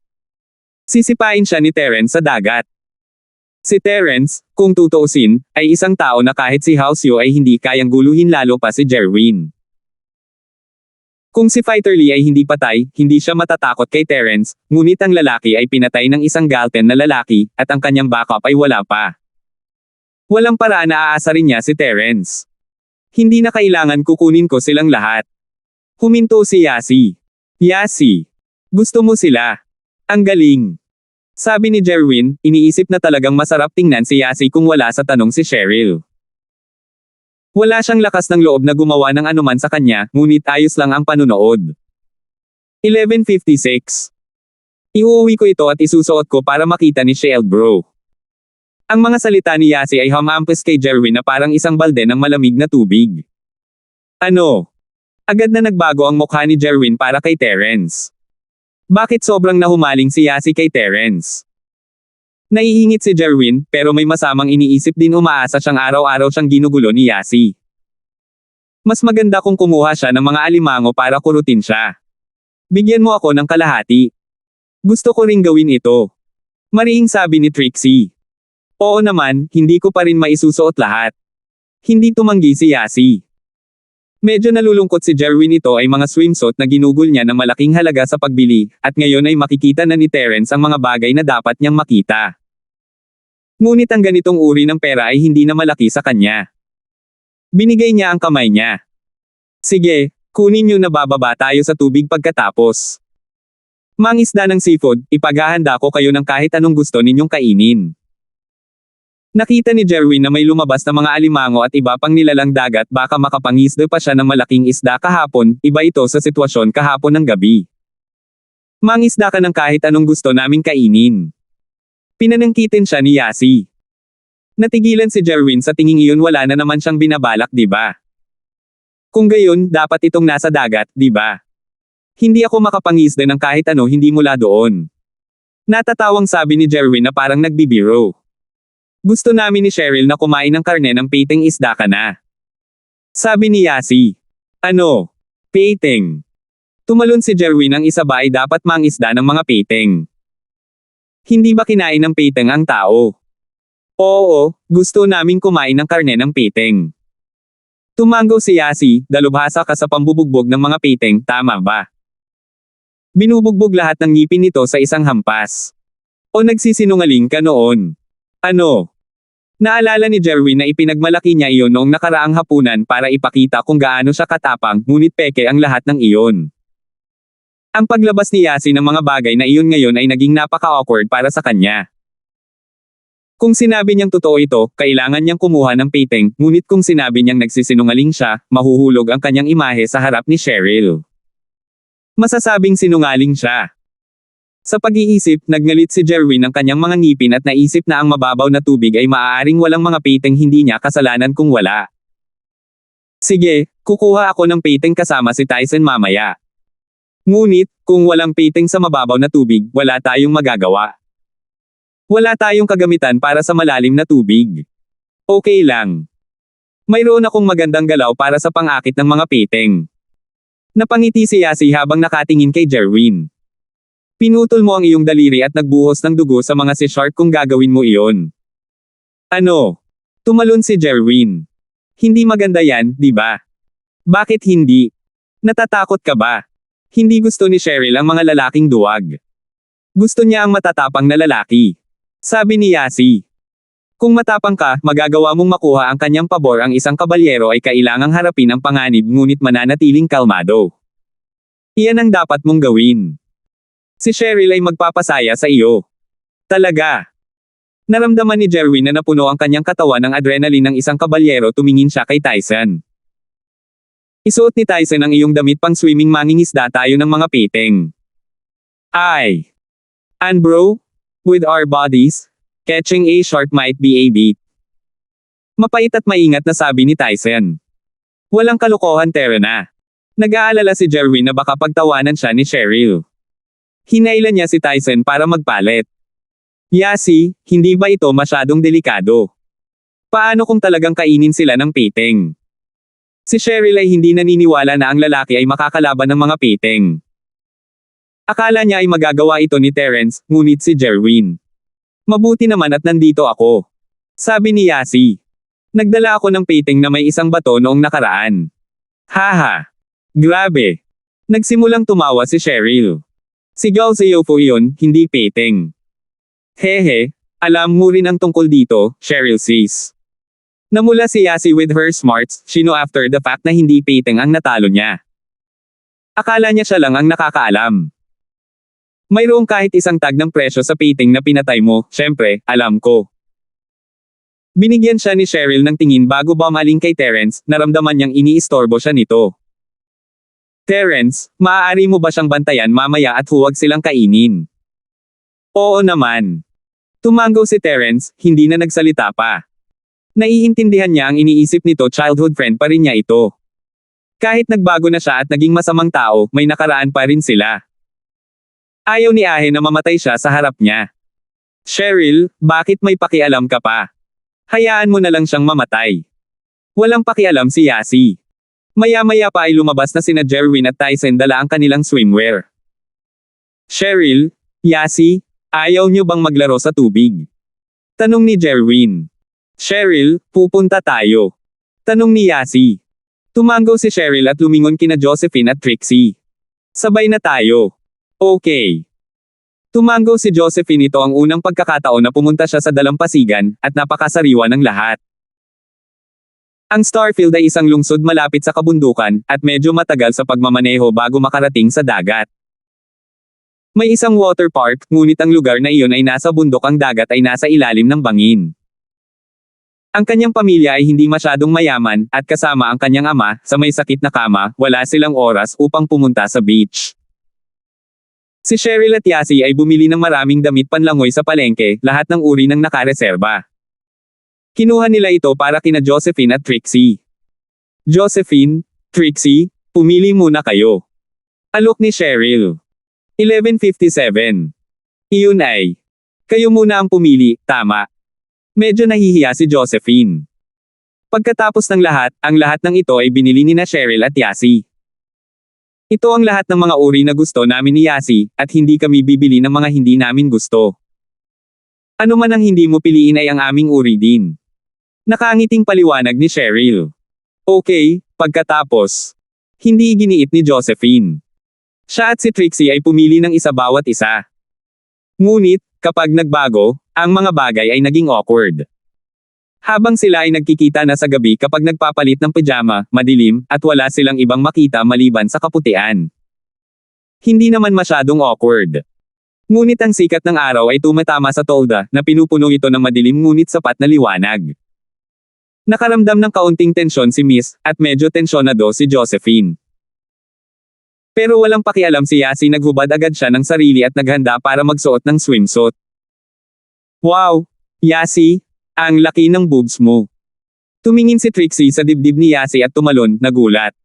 Sisipain siya ni Terence sa dagat. Si Terence, kung tutuusin, ay isang tao na kahit si Houseo ay hindi kayang guluhin, lalo pa si Jerwin. Kung si Fighter Lee ay hindi patay, hindi siya matatakot kay Terence, ngunit ang lalaki ay pinatay ng isang Galten na lalaki, at ang kanyang backup ay wala pa. Walang paraan na aasarin niya si Terence. Hindi na kailangan kukunin ko silang lahat. Huminto si Yasi. Yasi. Gusto mo sila? Ang galing. Sabi ni Jerwin, iniisip na talagang masarap tingnan si Yasi kung wala sa tanong si Cheryl. Wala siyang lakas ng loob na gumawa ng anuman sa kanya, ngunit ayos lang ang panunood. 11:56. Iuuwi ko ito at isusuot ko para makita ni Shell bro. Ang mga salita ni Yasi ay humahampas kay Jerwin na parang isang balde ng malamig na tubig. Ano? Agad na nagbago ang mukha ni Jerwin para kay Terence. Bakit sobrang nahumaling si Yasi kay Terence? Naiingit si Jerwin, pero may masamang iniisip din, umaasa siyang araw-araw siyang ginugulo ni Yasi. Mas maganda kung kumuha siya ng mga alimango para kurutin siya. Bigyan mo ako ng kalahati. Gusto ko ring gawin ito. Mariing sabi ni Trixie. Oo naman, hindi ko pa rin maisusuot lahat. Hindi tumanggi si Yasi. Medyo nalulungkot si Jerwin, ito ay mga swimsuit na ginugol niya ng malaking halaga sa pagbili, at ngayon ay makikita na ni Terence ang mga bagay na dapat niyang makita. Ngunit ang ganitong uri ng pera ay hindi na malaki sa kanya. Binigay niya ang kamay niya. Sige, kunin niyo na, bababa tayo sa tubig pagkatapos. Mangisda ng seafood, ipaghahanda ko kayo ng kahit anong gusto ninyong kainin. Nakita ni Jerwin na may lumabas na mga alimango at iba pang nilalang dagat, baka makapangisda pa siya ng malaking isda kahapon, iba ito sa sitwasyon kahapon ng gabi. Mangisda ka ng kahit anong gusto naming kainin. Pinanangkitin siya ni Yasi. Natigilan si Jerwin sa tinging iyon, wala na naman siyang binabalak, di ba? Kung gayon, dapat itong nasa dagat, di ba? Hindi ako makapangisda ng kahit ano hindi mula doon. Natatawang sabi ni Jerwin na parang nagbibiro. Gusto namin ni Cheryl na kumain ng karne ng piteng isda ka na. Sabi ni Yasi. Ano? Pating. Tumalon si Jerwin, ang isa ba ay dapat mangisda ng mga pating? Hindi ba kinain ng pating ang tao? Oo, gusto naming kumain ng karne ng pating. Tumango si Yasi, dalubhasa ka sa pambubugbog ng mga pating, tama ba? Binubugbog lahat ng ngipin nito sa isang hampas. O nagsisinungaling ka noon? Ano? Naalala ni Jerwin na ipinagmalaki niya iyon noong nakaraang hapunan para ipakita kung gaano siya katapang, ngunit peke ang lahat ng iyon. Ang paglabas ni Yasi ng mga bagay na iyon ngayon ay naging napaka-awkward para sa kanya. Kung sinabi niyang totoo ito, kailangan niyang kumuha ng pating, ngunit kung sinabi niyang nagsisinungaling siya, mahuhulog ang kanyang imahe sa harap ni Cheryl. Masasabing sinungaling siya. Sa pag-iisip, nagngalit si Jerwin ng kanyang mga ngipin at naisip na ang mababaw na tubig ay maaaring walang mga pating, hindi niya kasalanan kung wala. Sige, kukuha ako ng pating kasama si Tyson mamaya. Ngunit, kung walang pating sa mababaw na tubig, wala tayong magagawa. Wala tayong kagamitan para sa malalim na tubig. Okay lang. Mayroon akong magandang galaw para sa pang-akit ng mga pating. Napangiti si Yasi habang nakatingin kay Jerwin. Pinutol mo ang iyong daliri at nagbuhos ng dugo sa mga sea shark kung gagawin mo iyon. Ano? Tumalon si Jerwin. Hindi maganda yan, di ba? Bakit hindi? Natatakot ka ba? Hindi gusto ni Cheryl ang mga lalaking duwag. Gusto niya ang matatapang na lalaki. Sabi ni Yasi. Kung matapang ka, magagawa mong makuha ang kanyang pabor. Ang isang kabalyero ay kailangang harapin ang panganib ngunit mananatiling kalmado. Iyan ang dapat mong gawin. Si Cheryl ay magpapasaya sa iyo. Talaga. Naramdaman ni Jerwin na napuno ang kanyang katawan ng adrenaline ng isang kabalyero. Tumingin siya kay Tyson. Isuot ni Tyson ang iyong damit pang swimming, mangingisda tayo ng mga pating. Ay. And bro, with our bodies, catching a shark might be a beat. Mapait at maingat na sabi ni Tyson. Walang kalokohan, Tara na. Nag-aalala si Jerwin na baka pagtawanan siya ni Cheryl. Hinailan niya si Tyson para magpalit. Yasi, hindi ba ito masyadong delikado? Paano kung talagang kainin sila ng pating? Si Cheryl ay hindi naniniwala na ang lalaki ay makakalaban ng mga pating. Akala niya ay magagawa ito ni Terence, ngunit si Jerwin. Mabuti naman at nandito ako. Sabi ni Yasi. Nagdala ako ng pating na may isang bato noong nakaraan. Haha. Grabe. Nagsimulang tumawa si Cheryl. Sigaw sa iyo po iyon, hindi pating. Hehe, alam mo rin ang tungkol dito, Cheryl sis. Namula si Yasi with her smarts, sino after the fact na hindi pating ang natalo niya. Akala niya siya lang ang nakakaalam. Mayroong kahit isang tag ng presyo sa pating na pinatay mo, syempre, alam ko. Binigyan siya ni Cheryl ng tingin bago bumaling kay Terence, naramdaman niyang iniistorbo siya nito. Terence, maaari mo ba siyang bantayan mamaya at huwag silang kainin? Oo naman. Tumango si Terence, hindi na nagsalita pa. Naiintindihan niya ang iniisip nito, childhood friend pa rin niya ito. Kahit nagbago na siya at naging masamang tao, may nakaraan pa rin sila. Ayaw ni Ahe na mamatay siya sa harap niya. Cheryl, bakit may pakialam ka pa? Hayaan mo na lang siyang mamatay. Walang pakialam si Yasi. Maya-maya pa ay lumabas na sina Jerwin at Tyson, dala ang kanilang swimwear. Cheryl, Yasi, ayaw niyo bang maglaro sa tubig? Tanong ni Jerwin. Cheryl, pupunta tayo. Tanong ni Yasi. Tumango si Cheryl at lumingon kina Josephine at Trixie. Sabay na tayo. Okay. Tumango si Josephine, ito ang unang pagkakataon na pumunta siya sa dalampasigan, at napakasariwa ng lahat. Ang Starfield ay isang lungsod malapit sa kabundukan, at medyo matagal sa pagmamaneho bago makarating sa dagat. May isang water park, ngunit ang lugar na iyon ay nasa bundok, ang dagat ay nasa ilalim ng bangin. Ang kanyang pamilya ay hindi masyadong mayaman, at kasama ang kanyang ama, sa may sakit na kama, wala silang oras upang pumunta sa beach. Si Cheryl at Yasi ay bumili ng maraming damit panlangoy sa palengke, lahat ng uri ng nakareserba. Kinuha nila ito para kina Josephine at Trixie. Josephine, Trixie, pumili muna kayo. Alok ni Cheryl. 11:57. Iyon ay. Kayo muna ang pumili, tama. Medyo nahihiya si Josephine. Pagkatapos ng lahat, ang lahat ng ito ay binili ni na Cheryl at Yasi. Ito ang lahat ng mga uri na gusto namin ni Yasi, at hindi kami bibili ng mga hindi namin gusto. Ano man ang hindi mo piliin ay ang aming uri din. Nakangiting paliwanag ni Cheryl. Okay, pagkatapos. Hindi iginiit ni Josephine. Siya at si Trixie ay pumili ng isa bawat isa. Ngunit, kapag nagbago, ang mga bagay ay naging awkward. Habang sila ay nagkikita na sa gabi kapag nagpapalit ng pajama, madilim, at wala silang ibang makita maliban sa kaputian. Hindi naman masyadong awkward. Ngunit ang sikat ng araw ay tumatama sa tolda na pinupuno ito ng madilim ngunit sapat na liwanag. Nakaramdam ng kaunting tensyon si Miss, at medyo tensyonado si Josephine. Pero walang pakialam si Yasi, naghubad agad siya ng sarili at naghanda para magsuot ng swimsuit. Wow! Yasi! Ang laki ng boobs mo. Tumingin si Trixie sa dibdib ni Yasi at tumalon, nagulat.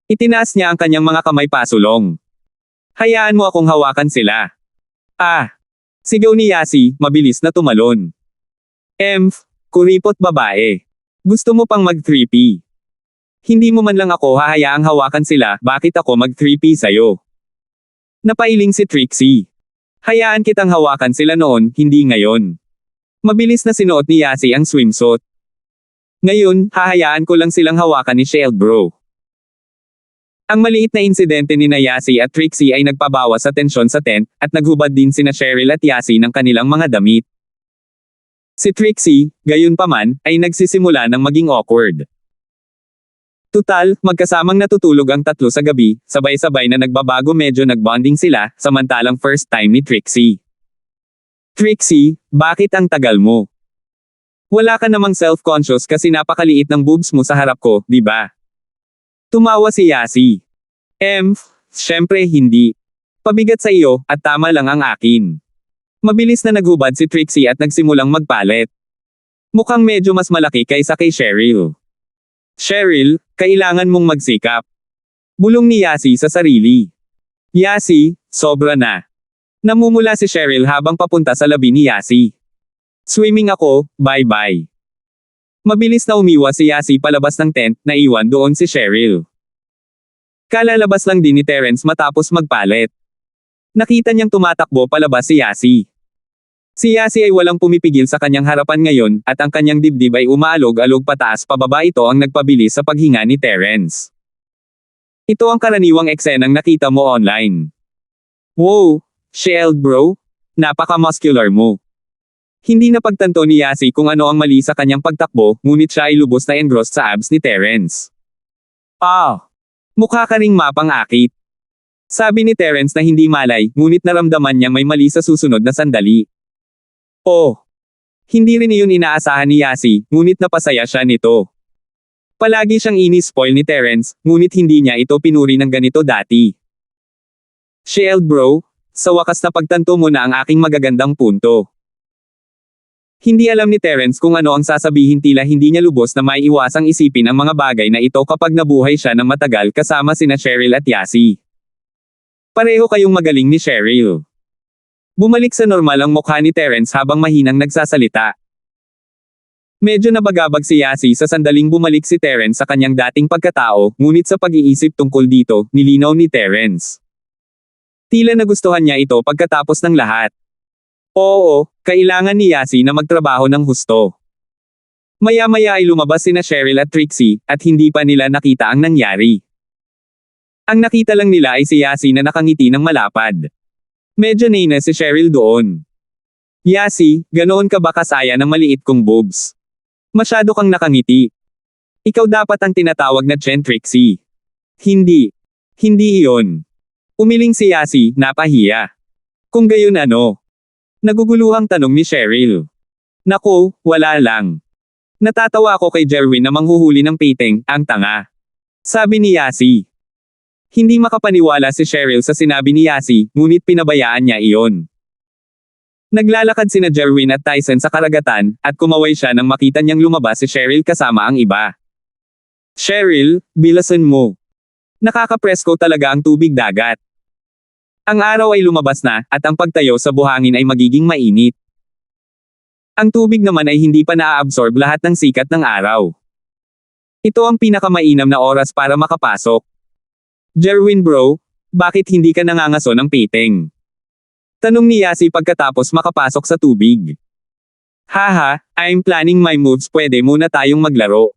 Itinaas niya ang kanyang mga kamay pasulong. Hayaan mo akong hawakan sila. Ah! Sigaw ni Yasi, mabilis na tumalon. Kuripot babae. Gusto mo pang mag-3P? Hindi mo man lang ako hahayaang hawakan sila, bakit ako mag-3P sa'yo? Napailing si Trixie. Hayaan kitang hawakan sila noon, hindi ngayon. Mabilis na sinuot ni Yasi ang swimsuit. Ngayon, hahayaan ko lang silang hawakan ni Sheldon bro. Ang maliit na insidente ni na Yasi at Trixie ay nagpabawas sa tensyon sa tent, at naghubad din sina Cheryl at Yasi ng kanilang mga damit. Si Trixie, gayunpaman, ay nagsisimula ng maging awkward. Tutal, magkasamang natutulog ang tatlo sa gabi, sabay-sabay na nagbabago, medyo nagbonding sila, samantalang first time ni Trixie. Trixie, bakit ang tagal mo? Wala ka namang self-conscious kasi napakaliit ng boobs mo sa harap ko, di ba? Tumawa si Yasi. Syempre hindi. Pabigat sa iyo, at tama lang ang akin. Mabilis na naghubad si Trixie at nagsimulang magpalit. Mukhang medyo mas malaki kaysa kay Cheryl. Cheryl, kailangan mong magsikap. Bulong ni Yasi sa sarili. Yasi, sobra na. Namumula si Cheryl habang papunta sa labi ni Yasi. Swimming ako, bye-bye. Mabilis na umiwas si Yasi palabas ng tent, naiwan doon si Cheryl. Kalalabas lang din ni Terence matapos magpalit. Nakita niyang tumatakbo palabas si Yasi. Si Yasi ay walang pumipigil sa kanyang harapan ngayon, at ang kanyang dibdib ay umaalog-alog pataas pababa. Ito ang nagpabilis sa paghinga ni Terence. Ito ang karaniwang eksenang nakita mo online. Wow! Sheldon bro, napaka-muscular mo. Hindi napagtanto ni Yasi kung ano ang mali sa kanyang pagtakbo, ngunit siya ay lubos na engrossed sa abs ni Terence. Mukha ka ring mapang-akit. Sabi ni Terence na hindi malay, ngunit naramdaman niya may mali sa susunod na sandali. Hindi rin iyon inaasahan ni Yasi, ngunit napasaya siya nito. Palagi siyang ini-spoil ni Terence, ngunit hindi niya ito pinuri ng ganito dati. Sheldon bro, sa wakas na pagtanto mo na ang aking magagandang punto. Hindi alam ni Terence kung ano ang sasabihin, tila hindi niya lubos na maiiwasang isipin ang mga bagay na ito kapag nabuhay siya ng matagal kasama sina Cheryl at Yasi. Pareho kayong magaling ni Cheryl. Bumalik sa normal ang mukha ni Terence habang mahinang nagsasalita. Medyo nabagabag si Yasi sa sandaling bumalik si Terence sa kanyang dating pagkatao, ngunit sa pag-iisip tungkol dito, nilinaw ni Terence. Tila nagustuhan niya ito pagkatapos ng lahat. Oo, kailangan ni Yasi na magtrabaho ng husto. Maya-maya ay lumabas sina Cheryl at Trixie, at hindi pa nila nakita ang nangyari. Ang nakita lang nila ay si Yasi na nakangiti ng malapad. Medyo nainis si Cheryl doon. Yasi, ganoon ka ba kasaya ng maliit kong boobs? Masyado kang nakangiti. Ikaw dapat ang tinatawag na Chen Trixie. Hindi. Hindi iyon. Umiling si Yasi, napahiya. Kung gayon ano? Naguguluhang tanong ni Cheryl. Naku, wala lang. Natatawa ako kay Jerwin na manghuhuli ng piting, ang tanga. Sabi ni Yasi. Hindi makapaniwala si Cheryl sa sinabi ni Yasi, ngunit pinabayaan niya iyon. Naglalakad sina Jerwin at Tyson sa karagatan, at kumaway siya nang makita niyang lumabas si Cheryl kasama ang iba. Cheryl, bilasan mo. Nakakapresko talaga ang tubig dagat. Ang araw ay lumabas na, at ang pagtayo sa buhangin ay magiging mainit. Ang tubig naman ay hindi pa naa-absorb lahat ng sikat ng araw. Ito ang pinakamainam na oras para makapasok. Jerwin bro, bakit hindi ka nangangaso ng peteng? Tanong ni Yasi pagkatapos makapasok sa tubig. Haha, I'm planning my moves, pwede muna tayong maglaro.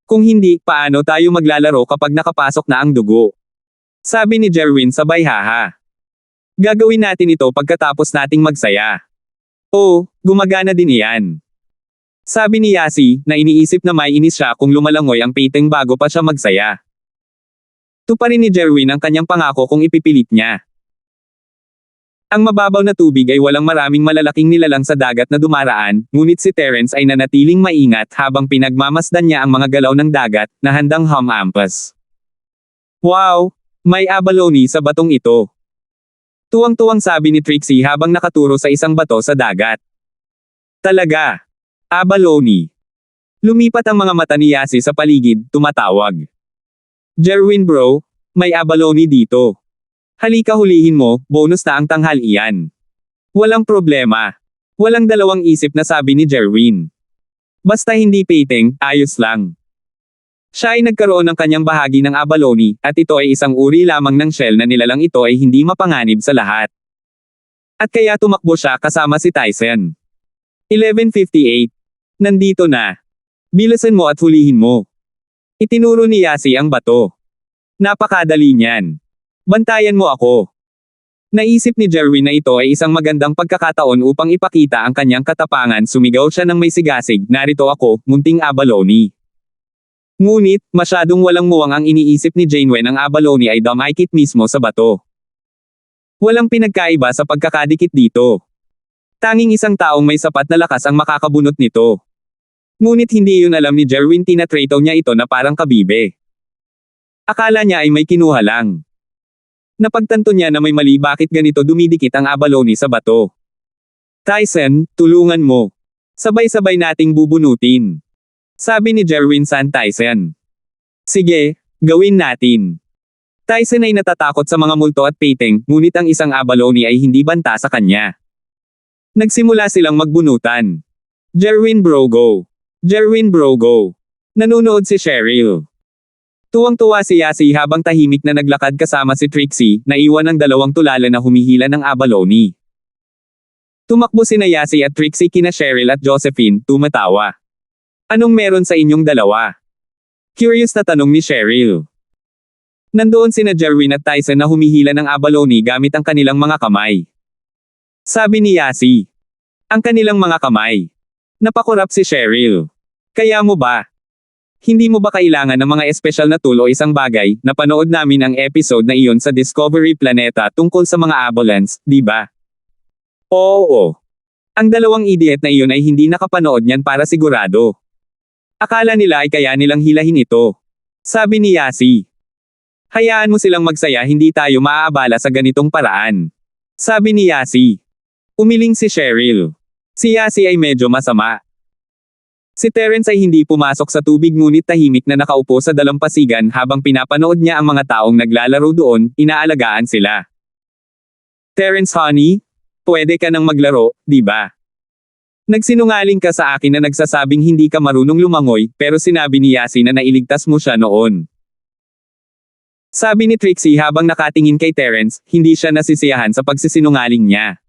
Kung hindi, paano tayo maglalaro kapag nakapasok na ang dugo? Sabi ni Jerwin sabay haha. Gagawin natin ito pagkatapos nating magsaya. Oh, gumagana din iyan. Sabi ni Yasi, na iniisip na may inis siya kung lumalangoy ang peteng bago pa siya magsaya. Tuparin ni Jerwin ang kanyang pangako kung ipipilit niya. Ang mababaw na tubig ay walang maraming malalaking nilalang sa dagat na dumaraan, ngunit si Terence ay nanatiling maingat habang pinagmamasdan niya ang mga galaw ng dagat, na handang humampas. Wow! May abalone sa batong ito. Tuwang-tuwang sabi ni Trixie habang nakaturo sa isang bato sa dagat. Talaga! Abalone! Lumipat ang mga mata ni Yasi sa paligid, tumatawag. Jerwin bro, may abalone dito. Halika hulihin mo, bonus na ang tanghalian. Walang problema. Walang dalawang isip na sabi ni Jerwin. Basta hindi peteng, ayos lang. Siya ay nagkaroon ng kanyang bahagi ng abalone, at ito ay isang uri lamang ng shell na nilalang ito ay hindi mapanganib sa lahat. At kaya tumakbo siya kasama si Tyson. 11:58. Nandito na. Bilisan mo at hulihin mo. Itinuro ni Yasi ang bato. Napakadali niyan. Bantayan mo ako. Naisip ni Jerwin na ito ay isang magandang pagkakataon upang ipakita ang kanyang katapangan. Sumigaw siya ng may sigasig, narito ako, munting abalone. Ngunit, masyadong walang muwang ang iniisip ni Janeway ang abalone ay dumikit mismo sa bato. Walang pinagkaiba sa pagkakadikit dito. Tanging isang taong may sapat na lakas ang makakabunot nito. Ngunit hindi yun alam ni Jerwin, tinatrato niya ito na parang kabibe. Akala niya ay may kinuha lang. Napagtanto niya na may mali, bakit ganito dumidikit ang abalone sa bato. Tyson, tulungan mo. Sabay-sabay nating bubunutin. Sabi ni Jerwin San Tyson. Sige, gawin natin. Tyson ay natatakot sa mga multo at peteng, ngunit ang isang abalone ay hindi banta sa kanya. Nagsimula silang magbunutan. Jerwin bro go. Jerwin bro go. Nanunood si Cheryl. Tuwang-tuwa si Yasi habang tahimik na naglakad kasama si Trixie, naiwan ang dalawang tulala na humihila ng abalone. Tumakbo sina Yasi at Trixie kina Cheryl at Josephine, tumatawa. Anong meron sa inyong dalawa? Curious na tanong ni Cheryl. Nandoon sina Jerwin at Tyson na humihila ng abalone gamit ang kanilang mga kamay. Sabi ni Yasi. Ang kanilang mga kamay. Napakurap si Cheryl. Kaya mo ba? Hindi mo ba kailangan ng mga espesyal na tool o isang bagay? Napanood namin ang episode na iyon sa Discovery Planeta tungkol sa mga abalans, di ba? Oo. Ang dalawang idiot na iyon ay hindi nakapanood niyan para sigurado. Akala nila ay kaya nilang hilahin ito. Sabi ni Yasi. Hayaan mo silang magsaya, hindi tayo maaabala sa ganitong paraan. Sabi ni Yasi. Umiling si Cheryl. Si Yasi ay medyo masama. Si Terence ay hindi pumasok sa tubig ngunit tahimik na nakaupo sa dalampasigan habang pinapanood niya ang mga taong naglalaro doon, inaalagaan sila. Terence honey, pwede ka nang maglaro, di ba? Nagsinungaling ka sa akin na nagsasabing hindi ka marunong lumangoy, pero sinabi ni Yasi na nailigtas mo siya noon. Sabi ni Trixie habang nakatingin kay Terence, hindi siya nasisiyahan sa pagsisinungaling niya.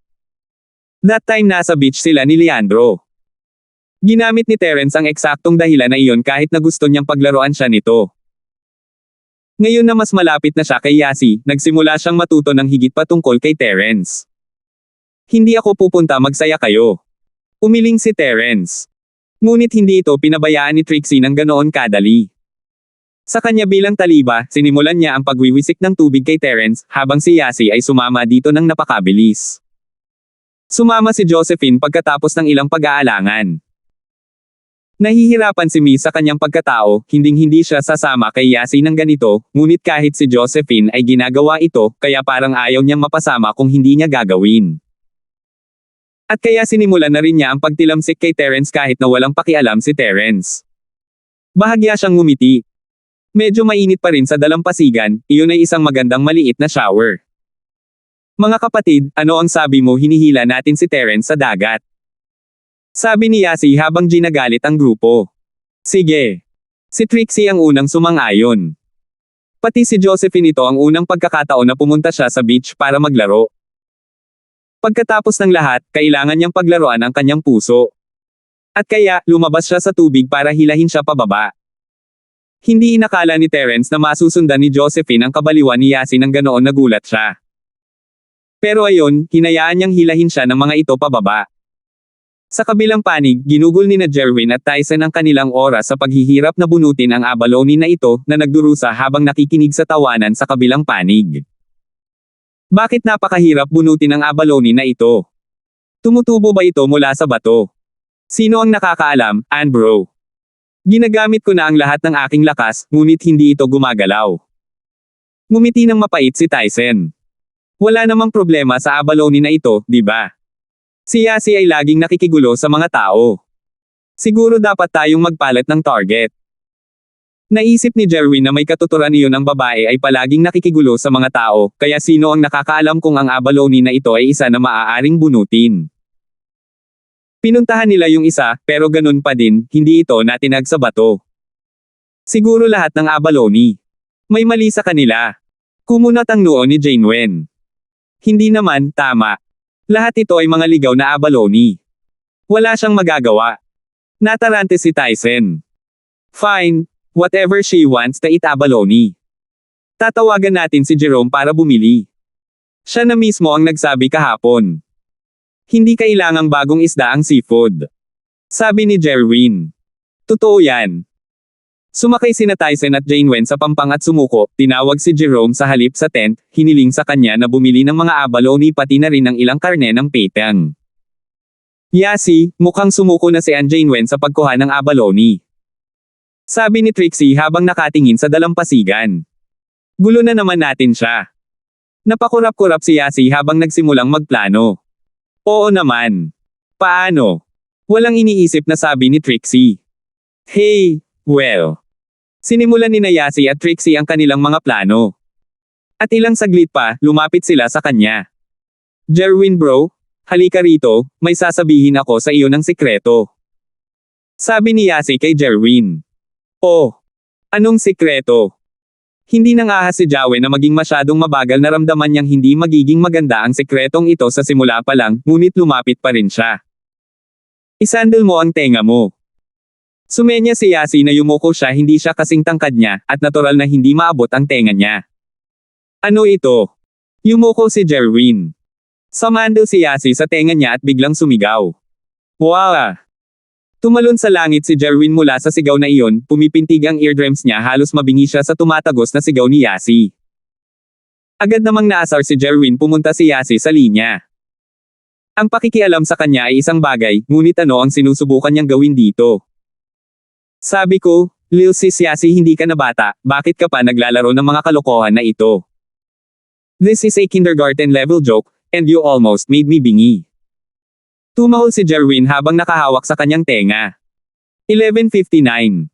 That time nasa beach sila ni Leandro. Ginamit ni Terence ang eksaktong dahilan na iyon kahit na gusto niyang paglaruan siya nito. Ngayon na mas malapit na siya kay Yasi, nagsimula siyang matuto ng higit pa tungkol kay Terence. Hindi ako pupunta, magsaya kayo. Umiling si Terence. Ngunit hindi ito pinabayaan ni Trixie ng ganoon kadali. Sa kanya bilang taliba, sinimulan niya ang pagwiwisik ng tubig kay Terence, habang si Yasi ay sumama dito ng napakabilis. Sumama si Josephine pagkatapos ng ilang pag-aalangan. Nahihirapan si Mi sa kanyang pagkatao, hinding-hindi siya sasama kay Yasi ng ganito, ngunit kahit si Josephine ay ginagawa ito, kaya parang ayaw niyang mapasama kung hindi niya gagawin. At kaya sinimulan na rin niya ang pagtilamsik kay Terence kahit na walang pakialam si Terence. Bahagya siyang ngumiti. Medyo mainit pa rin sa dalampasigan, iyon ay isang magandang maliit na shower. Mga kapatid, ano ang sabi mo, hinihila natin si Terence sa dagat? Sabi ni Yasi habang ginagalit ang grupo. Sige. Si Trixie ang unang sumang-ayon. Pati si Josephine ito ang unang pagkakataon na pumunta siya sa beach para maglaro. Pagkatapos ng lahat, kailangan niyang paglaruan ang kanyang puso. At kaya, lumabas siya sa tubig para hilahin siya pababa. Hindi inakala ni Terence na masusundan ni Josephine ang kabaliwan ni Yasi nang ganoon nagulat siya. Pero ayon, hinayaan niyang hilahin siya ng mga ito pababa. Sa kabilang panig, ginugol ni na Jerwin at Tyson ang kanilang oras sa paghihirap na bunutin ang abalone na ito na nagdurusa habang nakikinig sa tawanan sa kabilang panig. Bakit napakahirap bunutin ang abalone na ito? Tumutubo ba ito mula sa bato? Sino ang nakakaalam, Anbro? Ginagamit ko na ang lahat ng aking lakas, ngunit hindi ito gumagalaw. Ngumiti ng mapait si Tyson. Wala namang problema sa abalone na ito, di ba? Si Yasi ay laging nakikigulo sa mga tao. Siguro dapat tayong magpalit ng target. Naisip ni Jerwin na may katuturan iyon ang babae ay palaging nakikigulo sa mga tao, kaya sino ang nakakaalam kung ang abalone na ito ay isa na maaaring bunutin. Pinuntahan nila yung isa, pero ganun pa din, hindi ito natinag sa bato. Siguro lahat ng abalone. May mali sa kanila. Kumunat ang noo ni Janeway. Hindi naman, tama. Lahat ito ay mga ligaw na abalone. Wala siyang magagawa. Natarante si Tyson. Fine, whatever she wants to eat abalone. Tatawagan natin si Jerome para bumili. Siya na mismo ang nagsabi kahapon. Hindi kailangang bagong isda ang seafood. Sabi ni Jerwin. Totoo yan. Sumakay sina Tyson at Janeway sa pampang at sumuko, tinawag si Jerome sa halip sa tent, hiniling sa kanya na bumili ng mga abalone pati na rin ng ilang karne ng petang. Yasi, mukhang sumuko na si Janeway sa pagkuha ng abalone. Sabi ni Trixie habang nakatingin sa dalampasigan. Gulo na naman natin siya. Napakurap-kurap si Yasi habang nagsimulang magplano. Oo naman. Paano? Walang iniisip na sabi ni Trixie. Hey, well. Sinimulan ni Yasi at Trixie ang kanilang mga plano. At ilang saglit pa, lumapit sila sa kanya. Jerwin bro, halika rito, may sasabihin ako sa iyo ng sikreto. Sabi ni Yasi kay Jerwin. Oh, anong sikreto? Hindi nang ahas si Jawe na maging masyadong mabagal na ramdaman niyang hindi magiging maganda ang sikretong ito sa simula pa lang, ngunit lumapit pa rin siya. Isandal mo ang tenga mo. Sumenya si Yasi na yumuko siya hindi siya kasing tangkad niya, at natural na hindi maabot ang tenga niya. Ano ito? Yumuko si Jerwin. Sumandal si Yasi sa tenga niya at biglang sumigaw. Wow! Tumalon sa langit si Jerwin mula sa sigaw na iyon, pumipintig ang eardrums niya halos mabingi siya sa tumatagos na sigaw ni Yasi. Agad namang naasar si Jerwin pumunta si Yasi sa linya. Ang pakikialam sa kanya ay isang bagay, ngunit ano ang sinusubukan niyang gawin dito? Sabi ko, Lil sis Yasi hindi ka na bata, bakit ka pa naglalaro ng mga kalokohan na ito? This is a kindergarten level joke, and you almost made me bingi. Tumahol si Jerwin habang nakahawak sa kanyang tenga. 11:59.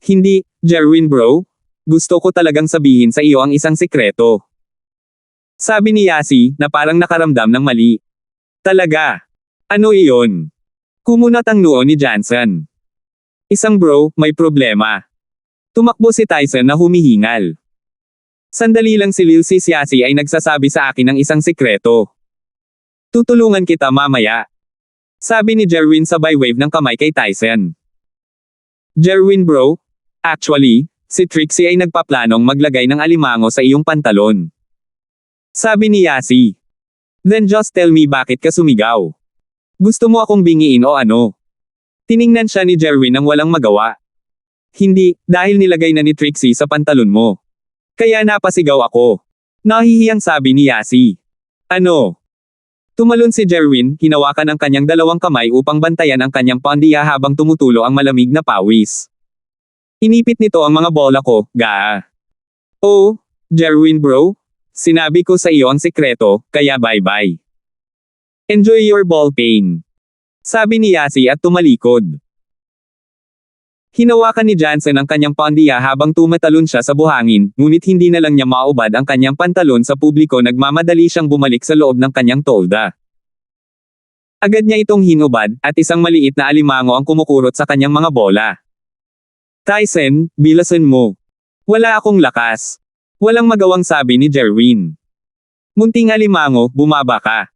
Hindi, Jerwin bro. Gusto ko talagang sabihin sa iyo ang isang sikreto. Sabi ni Yasi, na parang nakaramdam ng mali. Talaga? Ano iyon? Kumunat ang noo ni Johnson. Isang bro, may problema. Tumakbo si Tyson na humihingal. Sandali lang si Lil sis Yasi ay nagsasabi sa akin ng isang sikreto. Tutulungan kita mamaya. Sabi ni Jerwin sabay wave ng kamay kay Tyson. Jerwin bro, actually, si Trixie ay nagpaplanong maglagay ng alimango sa iyong pantalon. Sabi ni Yasi. Then just tell me bakit ka sumigaw. Gusto mo akong bingiin o ano? Tiningnan siya ni Jerwin nang walang magawa. Hindi, dahil nilagay na ni Trixie sa pantalon mo. Kaya napasigaw ako. Nahihiyang sabi ni Yasi. Ano? Tumalon si Jerwin, hinawakan ang kanyang dalawang kamay upang bantayan ang kanyang pandiya habang tumutulo ang malamig na pawis. Inipit nito ang mga bola ko, gaa. Oh, Jerwin bro, sinabi ko sa iyo ang sikreto, kaya bye-bye. Enjoy your ball pain. Sabi ni Yasi at tumalikod. Hinawakan ni Johnson ang kanyang pandiya habang tumatalon siya sa buhangin, ngunit hindi na lang niya maubad ang kanyang pantalon sa publiko nagmamadali siyang bumalik sa loob ng kanyang tolda. Agad niya itong hinubad, at isang maliit na alimango ang kumukurot sa kanyang mga bola. Tyson, bilasan mo. Wala akong lakas. Walang magawang sabi ni Jerwin. Munting alimango, bumaba ka.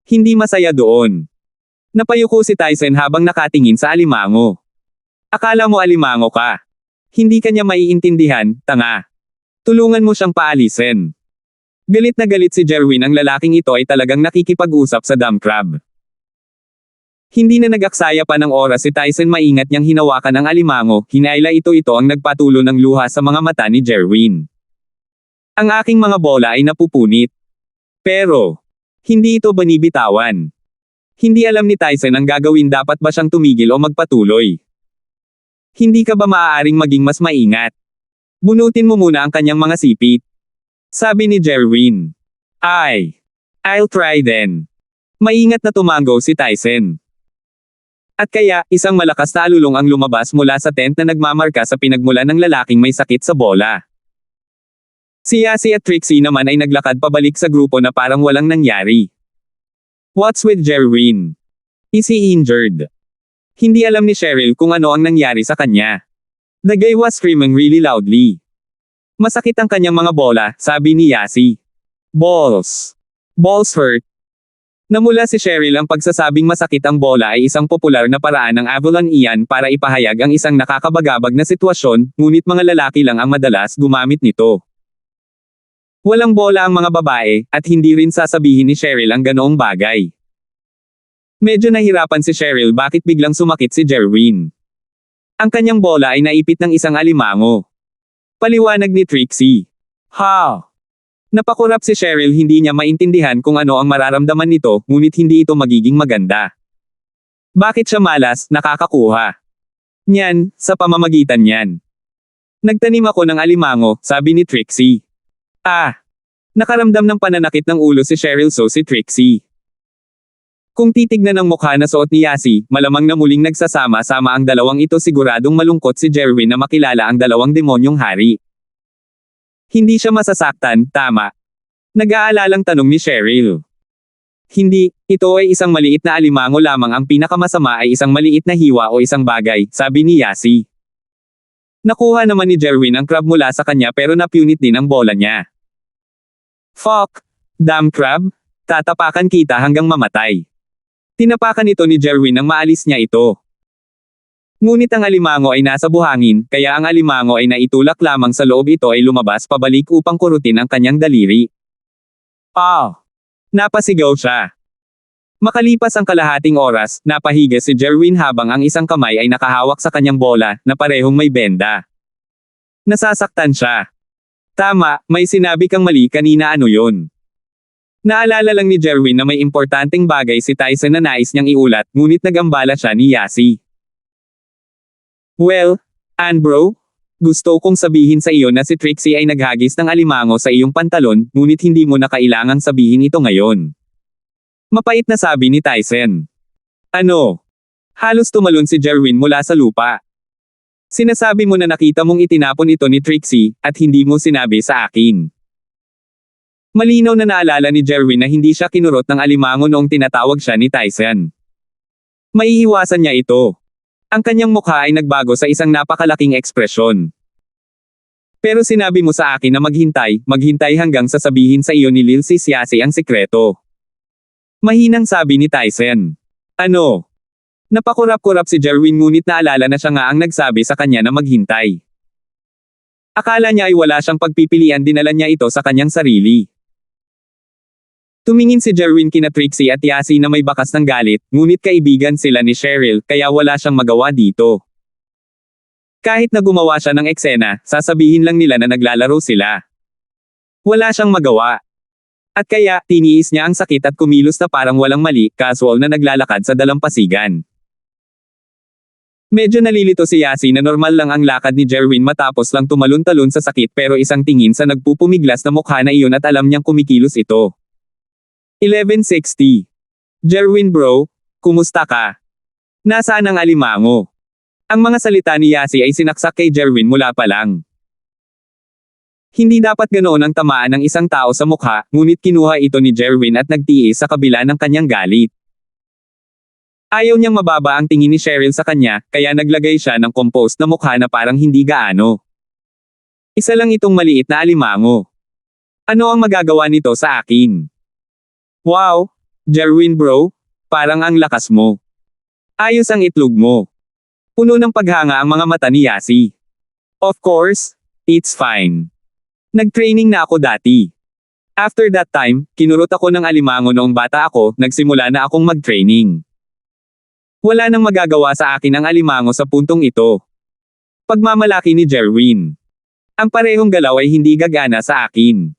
Hindi masaya doon. Napayuko si Tyson habang nakatingin sa alimango. Akala mo alimango ka. Hindi kanya maiintindihan, tanga. Tulungan mo siyang paalisin. Galit na galit si Jerwin, ang lalaking ito ay talagang nakikipag-usap sa dump crab. Hindi na nag-aksaya pa ng oras si Tyson, maingat niyang hinawakan ang alimango, hinayla ito ang nagpatulo ng luha sa mga mata ni Jerwin. Ang aking mga bola ay napupunit. Pero, hindi ito banibitawan. Hindi alam ni Tyson ang gagawin, dapat ba siyang tumigil o magpatuloy. Hindi ka ba maaaring maging mas maingat? Bunutin mo muna ang kanyang mga sipit. Sabi ni Jerwin. I'll try then. Maingat na tumango si Tyson. At kaya, isang malakas na alulong ang lumabas mula sa tent na nagmamarka sa pinagmulan ng lalaking may sakit sa bola. Si Yasi at Trixie naman ay naglakad pabalik sa grupo na parang walang nangyari. What's with Jerwin? Is he injured? Hindi alam ni Cheryl kung ano ang nangyari sa kanya. The guy was screaming really loudly. Masakit ang kanyang mga bola, sabi ni Yasi. Balls hurt. Namula si Cheryl, ang pagsasabing masakit ang bola ay isang popular na paraan ng Avalon Ian para ipahayag ang isang nakakabagabag na sitwasyon, ngunit mga lalaki lang ang madalas gumamit nito. Walang bola ang mga babae, at hindi rin sasabihin ni Cheryl ang ganoong bagay. Medyo nahirapan si Cheryl bakit biglang sumakit si Jerwin. Ang kanyang bola ay naipit ng isang alimango. Paliwanag ni Trixie. How? Napakurap si Cheryl, hindi niya maintindihan kung ano ang mararamdaman nito, ngunit hindi ito magiging maganda. Bakit siya malas, nakakakuha? Niyan, sa pamamagitan niyan. Nagtanim ako ng alimango, sabi ni Trixie. Nakaramdam ng pananakit ng ulo si Cheryl, so si Trixie. Kung titignan ang mukha na suot ni Yasi, malamang na muling nagsasama-sama ang dalawang ito, siguradong malungkot si Jerwin na makilala ang dalawang demonyong hari. Hindi siya masasaktan, tama? Nag-aalalang tanong ni Cheryl. Hindi, ito ay isang maliit na alimango lamang, ang pinakamasama ay isang maliit na hiwa o isang bagay, sabi ni Yasi. Nakuha naman ni Jerwin ang crab mula sa kanya pero napunit din ang bola niya. Fuck! Damn crab! Tatapakan kita hanggang mamatay. Tinapakan ito ni Jerwin nang maalis niya ito. Ngunit ang alimango ay nasa buhangin, kaya ang alimango ay naitulak lamang sa loob, ito ay lumabas pabalik upang kurutin ang kanyang daliri. Napasigaw siya. Makalipas ang kalahating oras, napahiga si Jerwin habang ang isang kamay ay nakahawak sa kanyang bola, na parehong may benda. Nasasaktan siya. Tama, may sinabi kang mali kanina, ano yun? Naalala lang ni Jerwin na may importanteng bagay si Tyson na nais niyang iulat, ngunit nagambala siya ni Yasi. Well, bro, gusto kong sabihin sa iyo na si Trixie ay naghagis ng alimango sa iyong pantalon, ngunit hindi mo na kailangang sabihin ito ngayon. Mapait na sabi ni Tyson. Ano? Halos tumalon si Jerwin mula sa lupa. Sinasabi mo na nakita mong itinapon ito ni Trixie, at hindi mo sinabi sa akin. Malinaw na naalala ni Jerwin na hindi siya kinurot ng alimango noong tinatawag siya ni Tyson. Maiiwasan niya ito. Ang kanyang mukha ay nagbago sa isang napakalaking ekspresyon. Pero sinabi mo sa akin na maghintay hanggang sasabihin sa iyo ni Lil Sis Yasi ang sikreto. Mahinang sabi ni Tyson. Ano? Napakurap-kurap si Jerwin, ngunit naalala na siya nga ang nagsabi sa kanya na maghintay. Akala niya ay wala siyang pagpipilian, dinala niya ito sa kanyang sarili. Tumingin si Jerwin kina Trixie at Yasi na may bakas ng galit, ngunit kaibigan sila ni Cheryl, kaya wala siyang magawa dito. Kahit na gumawa siya ng eksena, sasabihin lang nila na naglalaro sila. Wala siyang magawa. At kaya, tiniis niya ang sakit at kumilos na parang walang mali, casual na naglalakad sa dalampasigan. Medyo nalilito si Yasi na normal lang ang lakad ni Jerwin matapos lang tumalon-talon sa sakit, pero isang tingin sa nagpupumiglas na mukha na iyon at alam niyang kumikilos ito. 11:60. Jerwin bro, kumusta ka? Nasaan ang alimango? Ang mga salita ni Yasi ay sinaksak kay Jerwin mula pa lang. Hindi dapat ganoon ang tamaan ng isang tao sa mukha, ngunit kinuha ito ni Jerwin at nagtiis sa kabila ng kanyang galit. Ayaw niyang mababa ang tingin ni Cheryl sa kanya, kaya naglagay siya ng composed na mukha na parang hindi gaano. Isa lang itong maliit na alimango. Ano ang magagawa nito sa akin? Wow! Jerwin bro, parang ang lakas mo. Ayos ang itlog mo. Puno ng paghanga ang mga mata ni Yasi. Of course, it's fine. Nag-training na ako dati. After that time, kinurot ako ng alimango noong bata ako, nagsimula na akong mag-training. Wala nang magagawa sa akin ang alimango sa puntong ito. Pagmamalaki ni Jerwin. Ang parehong galaw ay hindi gagana sa akin.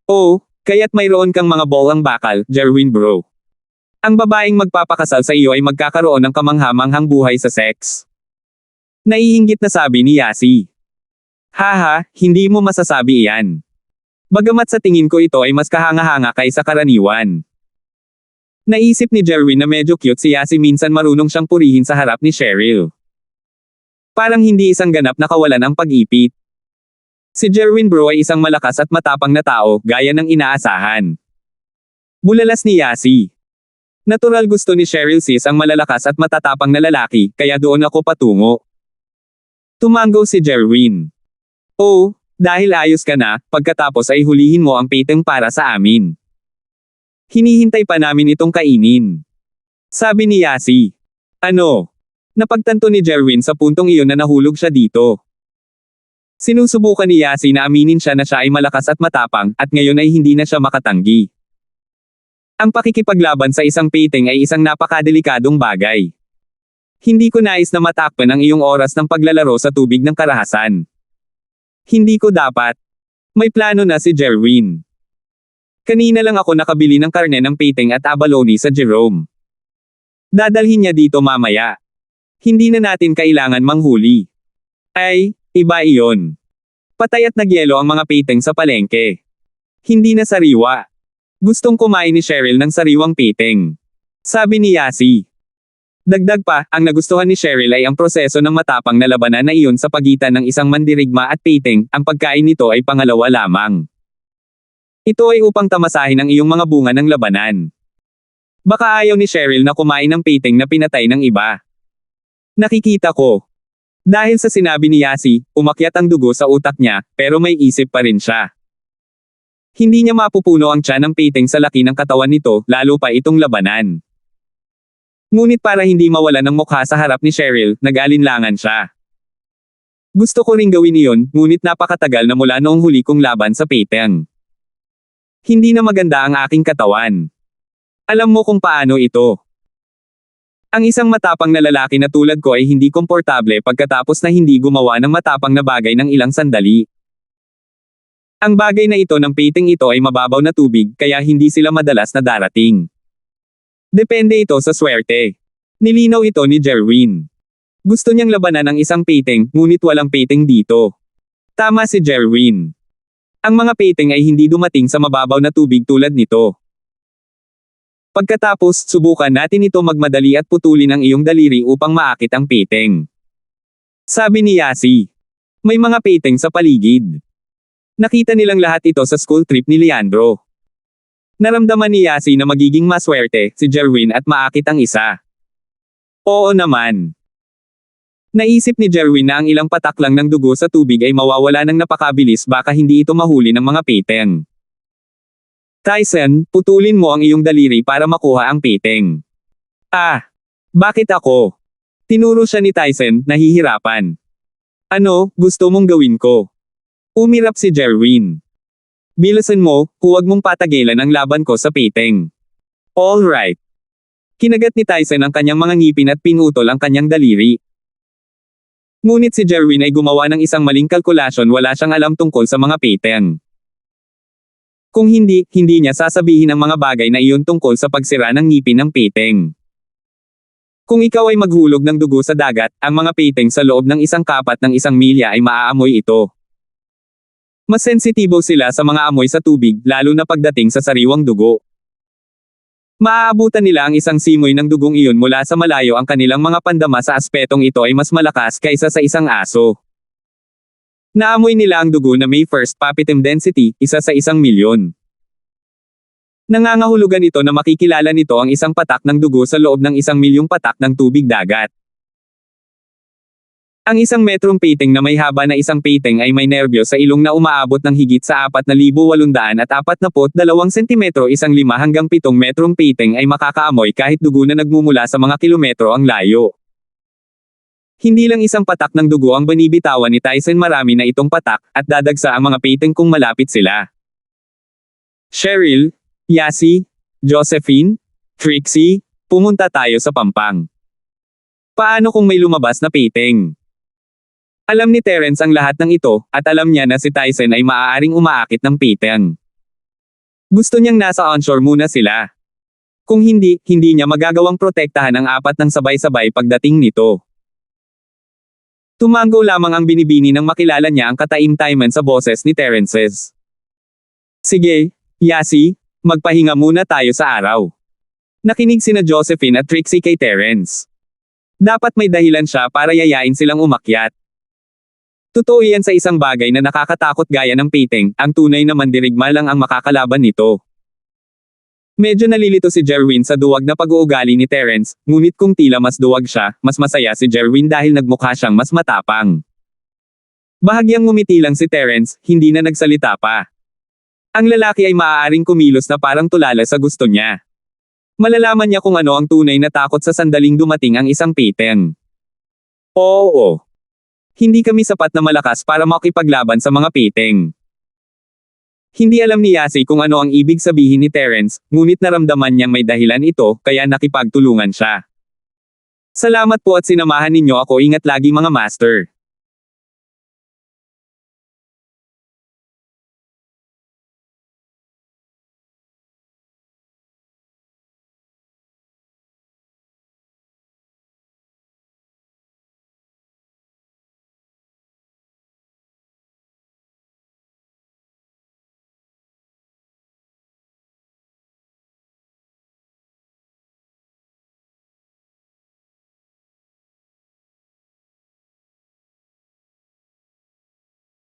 Oh, kaya't mayroon kang mga bolang bakal, Jerwin bro. Ang babaeng magpapakasal sa iyo ay magkakaroon ng kamanghamanghang buhay sa sex. Naiinggit na sabi ni Yasi. Haha, hindi mo masasabi iyan. Bagamat sa tingin ko ito ay mas kahanga-hanga kaysa karaniwan. Naisip ni Jerwin na medyo cute si Yasi, minsan marunong siyang purihin sa harap ni Cheryl. Parang hindi isang ganap na kawalan ang pag-ipit. Si Jerwin bro ay isang malakas at matapang na tao, gaya ng inaasahan. Bulalas ni Yasi. Natural gusto ni Cheryl sis ang malalakas at matatapang na lalaki, kaya doon ako patungo. Tumango si Jerwin. Oh, dahil ayos ka na, pagkatapos ay hulihin mo ang peteng para sa amin. Hinihintay pa namin itong kainin. Sabi ni Yasi. Ano? Napagtanto ni Jerwin sa puntong iyon na nahulog siya dito. Sinusubukan ni Yasi na aminin siya na siya ay malakas at matapang, at ngayon ay hindi na siya makatanggi. Ang pakikipaglaban sa isang peteng ay isang napakadelikadong bagay. Hindi ko nais na matakpan ang iyong oras ng paglalaro sa tubig ng karahasan. Hindi ko dapat. May plano na si Jerwin. Kanina lang ako nakabili ng karne ng peteng at abalone sa Jerome. Dadalhin niya dito mamaya. Hindi na natin kailangan manghuli. Ay, iba iyon. Patay at nagyelo ang mga peteng sa palengke. Hindi na sariwa. Gustong kumain ni Cheryl ng sariwang peteng. Sabi ni Yasi. Dagdag pa, ang nagustuhan ni Cheryl ay ang proseso ng matapang na labanan na iyon sa pagitan ng isang mandirigma at peteng, ang pagkain nito ay pangalawa lamang. Ito ay upang tamasahin ang iyong mga bunga ng labanan. Baka ayaw ni Cheryl na kumain ng peteng na pinatay ng iba. Nakikita ko. Dahil sa sinabi ni Yasi, umakyat ang dugo sa utak niya, pero may isip pa rin siya. Hindi niya mapupuno ang tiyan ng peteng sa laki ng katawan nito, lalo pa itong labanan. Ngunit para hindi mawala ng mukha sa harap ni Cheryl, nag-alinlangan siya. Gusto ko ring gawin iyon, ngunit napakatagal na mula noong huli kong laban sa peteng. Hindi na maganda ang aking katawan. Alam mo kung paano ito. Ang isang matapang na lalaki na tulad ko ay hindi komportable pagkatapos na hindi gumawa ng matapang na bagay ng ilang sandali. Ang bagay na ito ng peteng ito ay mababaw na tubig, kaya hindi sila madalas na darating. Depende ito sa swerte. Nilinaw ito ni Jerwin. Gusto niyang labanan ang isang peteng, ngunit walang peteng dito. Tama si Jerwin. Ang mga peteng ay hindi dumating sa mababaw na tubig tulad nito. Pagkatapos, subukan natin ito magmadali at putulin ang iyong daliri upang maakit ang peteng. Sabi ni Yasi. May mga peteng sa paligid. Nakita nilang lahat ito sa school trip ni Leandro. Naramdaman ni Yasi na magiging maswerte si Jerwin at maakit ang isa. Oo naman. Naisip ni Jerwin na ang ilang patak lang ng dugo sa tubig ay mawawala ng napakabilis, baka hindi ito mahuli ng mga peteng. Tyson, putulin mo ang iyong daliri para makuha ang peteng. Ah! Bakit ako? Tinuro siya ni Tyson, nahihirapan. Ano, gusto mong gawin ko? Umirap si Jerwin. Bilisan mo, huwag mong patagilan ang laban ko sa peteng. Alright. Kinagat ni Tyson ang kanyang mga ngipin at pinutol ang kanyang daliri. Ngunit si Jerwin ay gumawa ng isang maling kalkulasyon, wala siyang alam tungkol sa mga peteng. Kung hindi, hindi niya sasabihin ang mga bagay na iyon tungkol sa pagsira ng ngipin ng peteng. Kung ikaw ay maghulog ng dugo sa dagat, ang mga peteng sa loob ng isang kapat ng 1 milya ay maaamoy ito. Mas sensitibo sila sa mga amoy sa tubig, lalo na pagdating sa sariwang dugo. Maaabutan nila ang isang simoy ng dugong iyon mula sa malayo. Ang kanilang mga pandama sa aspetong ito ay mas malakas kaysa sa isang aso. Naamoy nila ang dugo na may first papitem density, 1 sa 1 milyon. Nangangahulugan ito na makikilala nito ang isang patak ng dugo sa loob ng 1,000,000 patak ng tubig dagat. Ang isang metrong pating na may haba na isang pating ay may nerbyo sa ilong na umaabot ng higit sa 4,842 sentimetro. 5 hanggang 7 metrong pating ay makakaamoy kahit dugo na nagmumula sa mga kilometro ang layo. Hindi lang isang patak ng dugo ang binibitawan ni Tyson, marami na itong patak, at dadagsa ang mga pating kung malapit sila. Cheryl, Yasi, Josephine, Trixie, pumunta tayo sa Pampang. Paano kung may lumabas na pating? Alam ni Terence ang lahat ng ito, at alam niya na si Tyson ay maaaring umaakit ng pating. Gusto niyang nasa onshore muna sila. Kung hindi, hindi niya magagawang protektahan ang 4 ng sabay-sabay pagdating nito. Tumango lamang ang binibini nang makilala niya ang kataim-taiman sa boses ni Terence's. Sige, Yasi, magpahinga muna tayo sa araw. Nakinig sina Josephine at Trixie kay Terence. Dapat may dahilan siya para yayain silang umakyat. Totoo yan sa isang bagay na nakakatakot gaya ng pating, ang tunay na mandirigma lang ang makakalaban nito. Medyo nalilito si Jerwin sa duwag na pag-uugali ni Terence, ngunit kung tila mas duwag siya, mas masaya si Jerwin dahil nagmukha siyang mas matapang. Bahagyang ngumiti lang si Terence, hindi na nagsalita pa. Ang lalaki ay maaaring kumilos na parang tulala sa gusto niya. Malalaman niya kung ano ang tunay na takot sa sandaling dumating ang isang pating. Oo. Hindi kami sapat na malakas para makipaglaban sa mga pating. Hindi alam ni Yasi kung ano ang ibig sabihin ni Terence, ngunit naramdaman niyang may dahilan ito, kaya nakipagtulungan siya. Salamat po at sinamahan ninyo ako, ingat lagi mga master.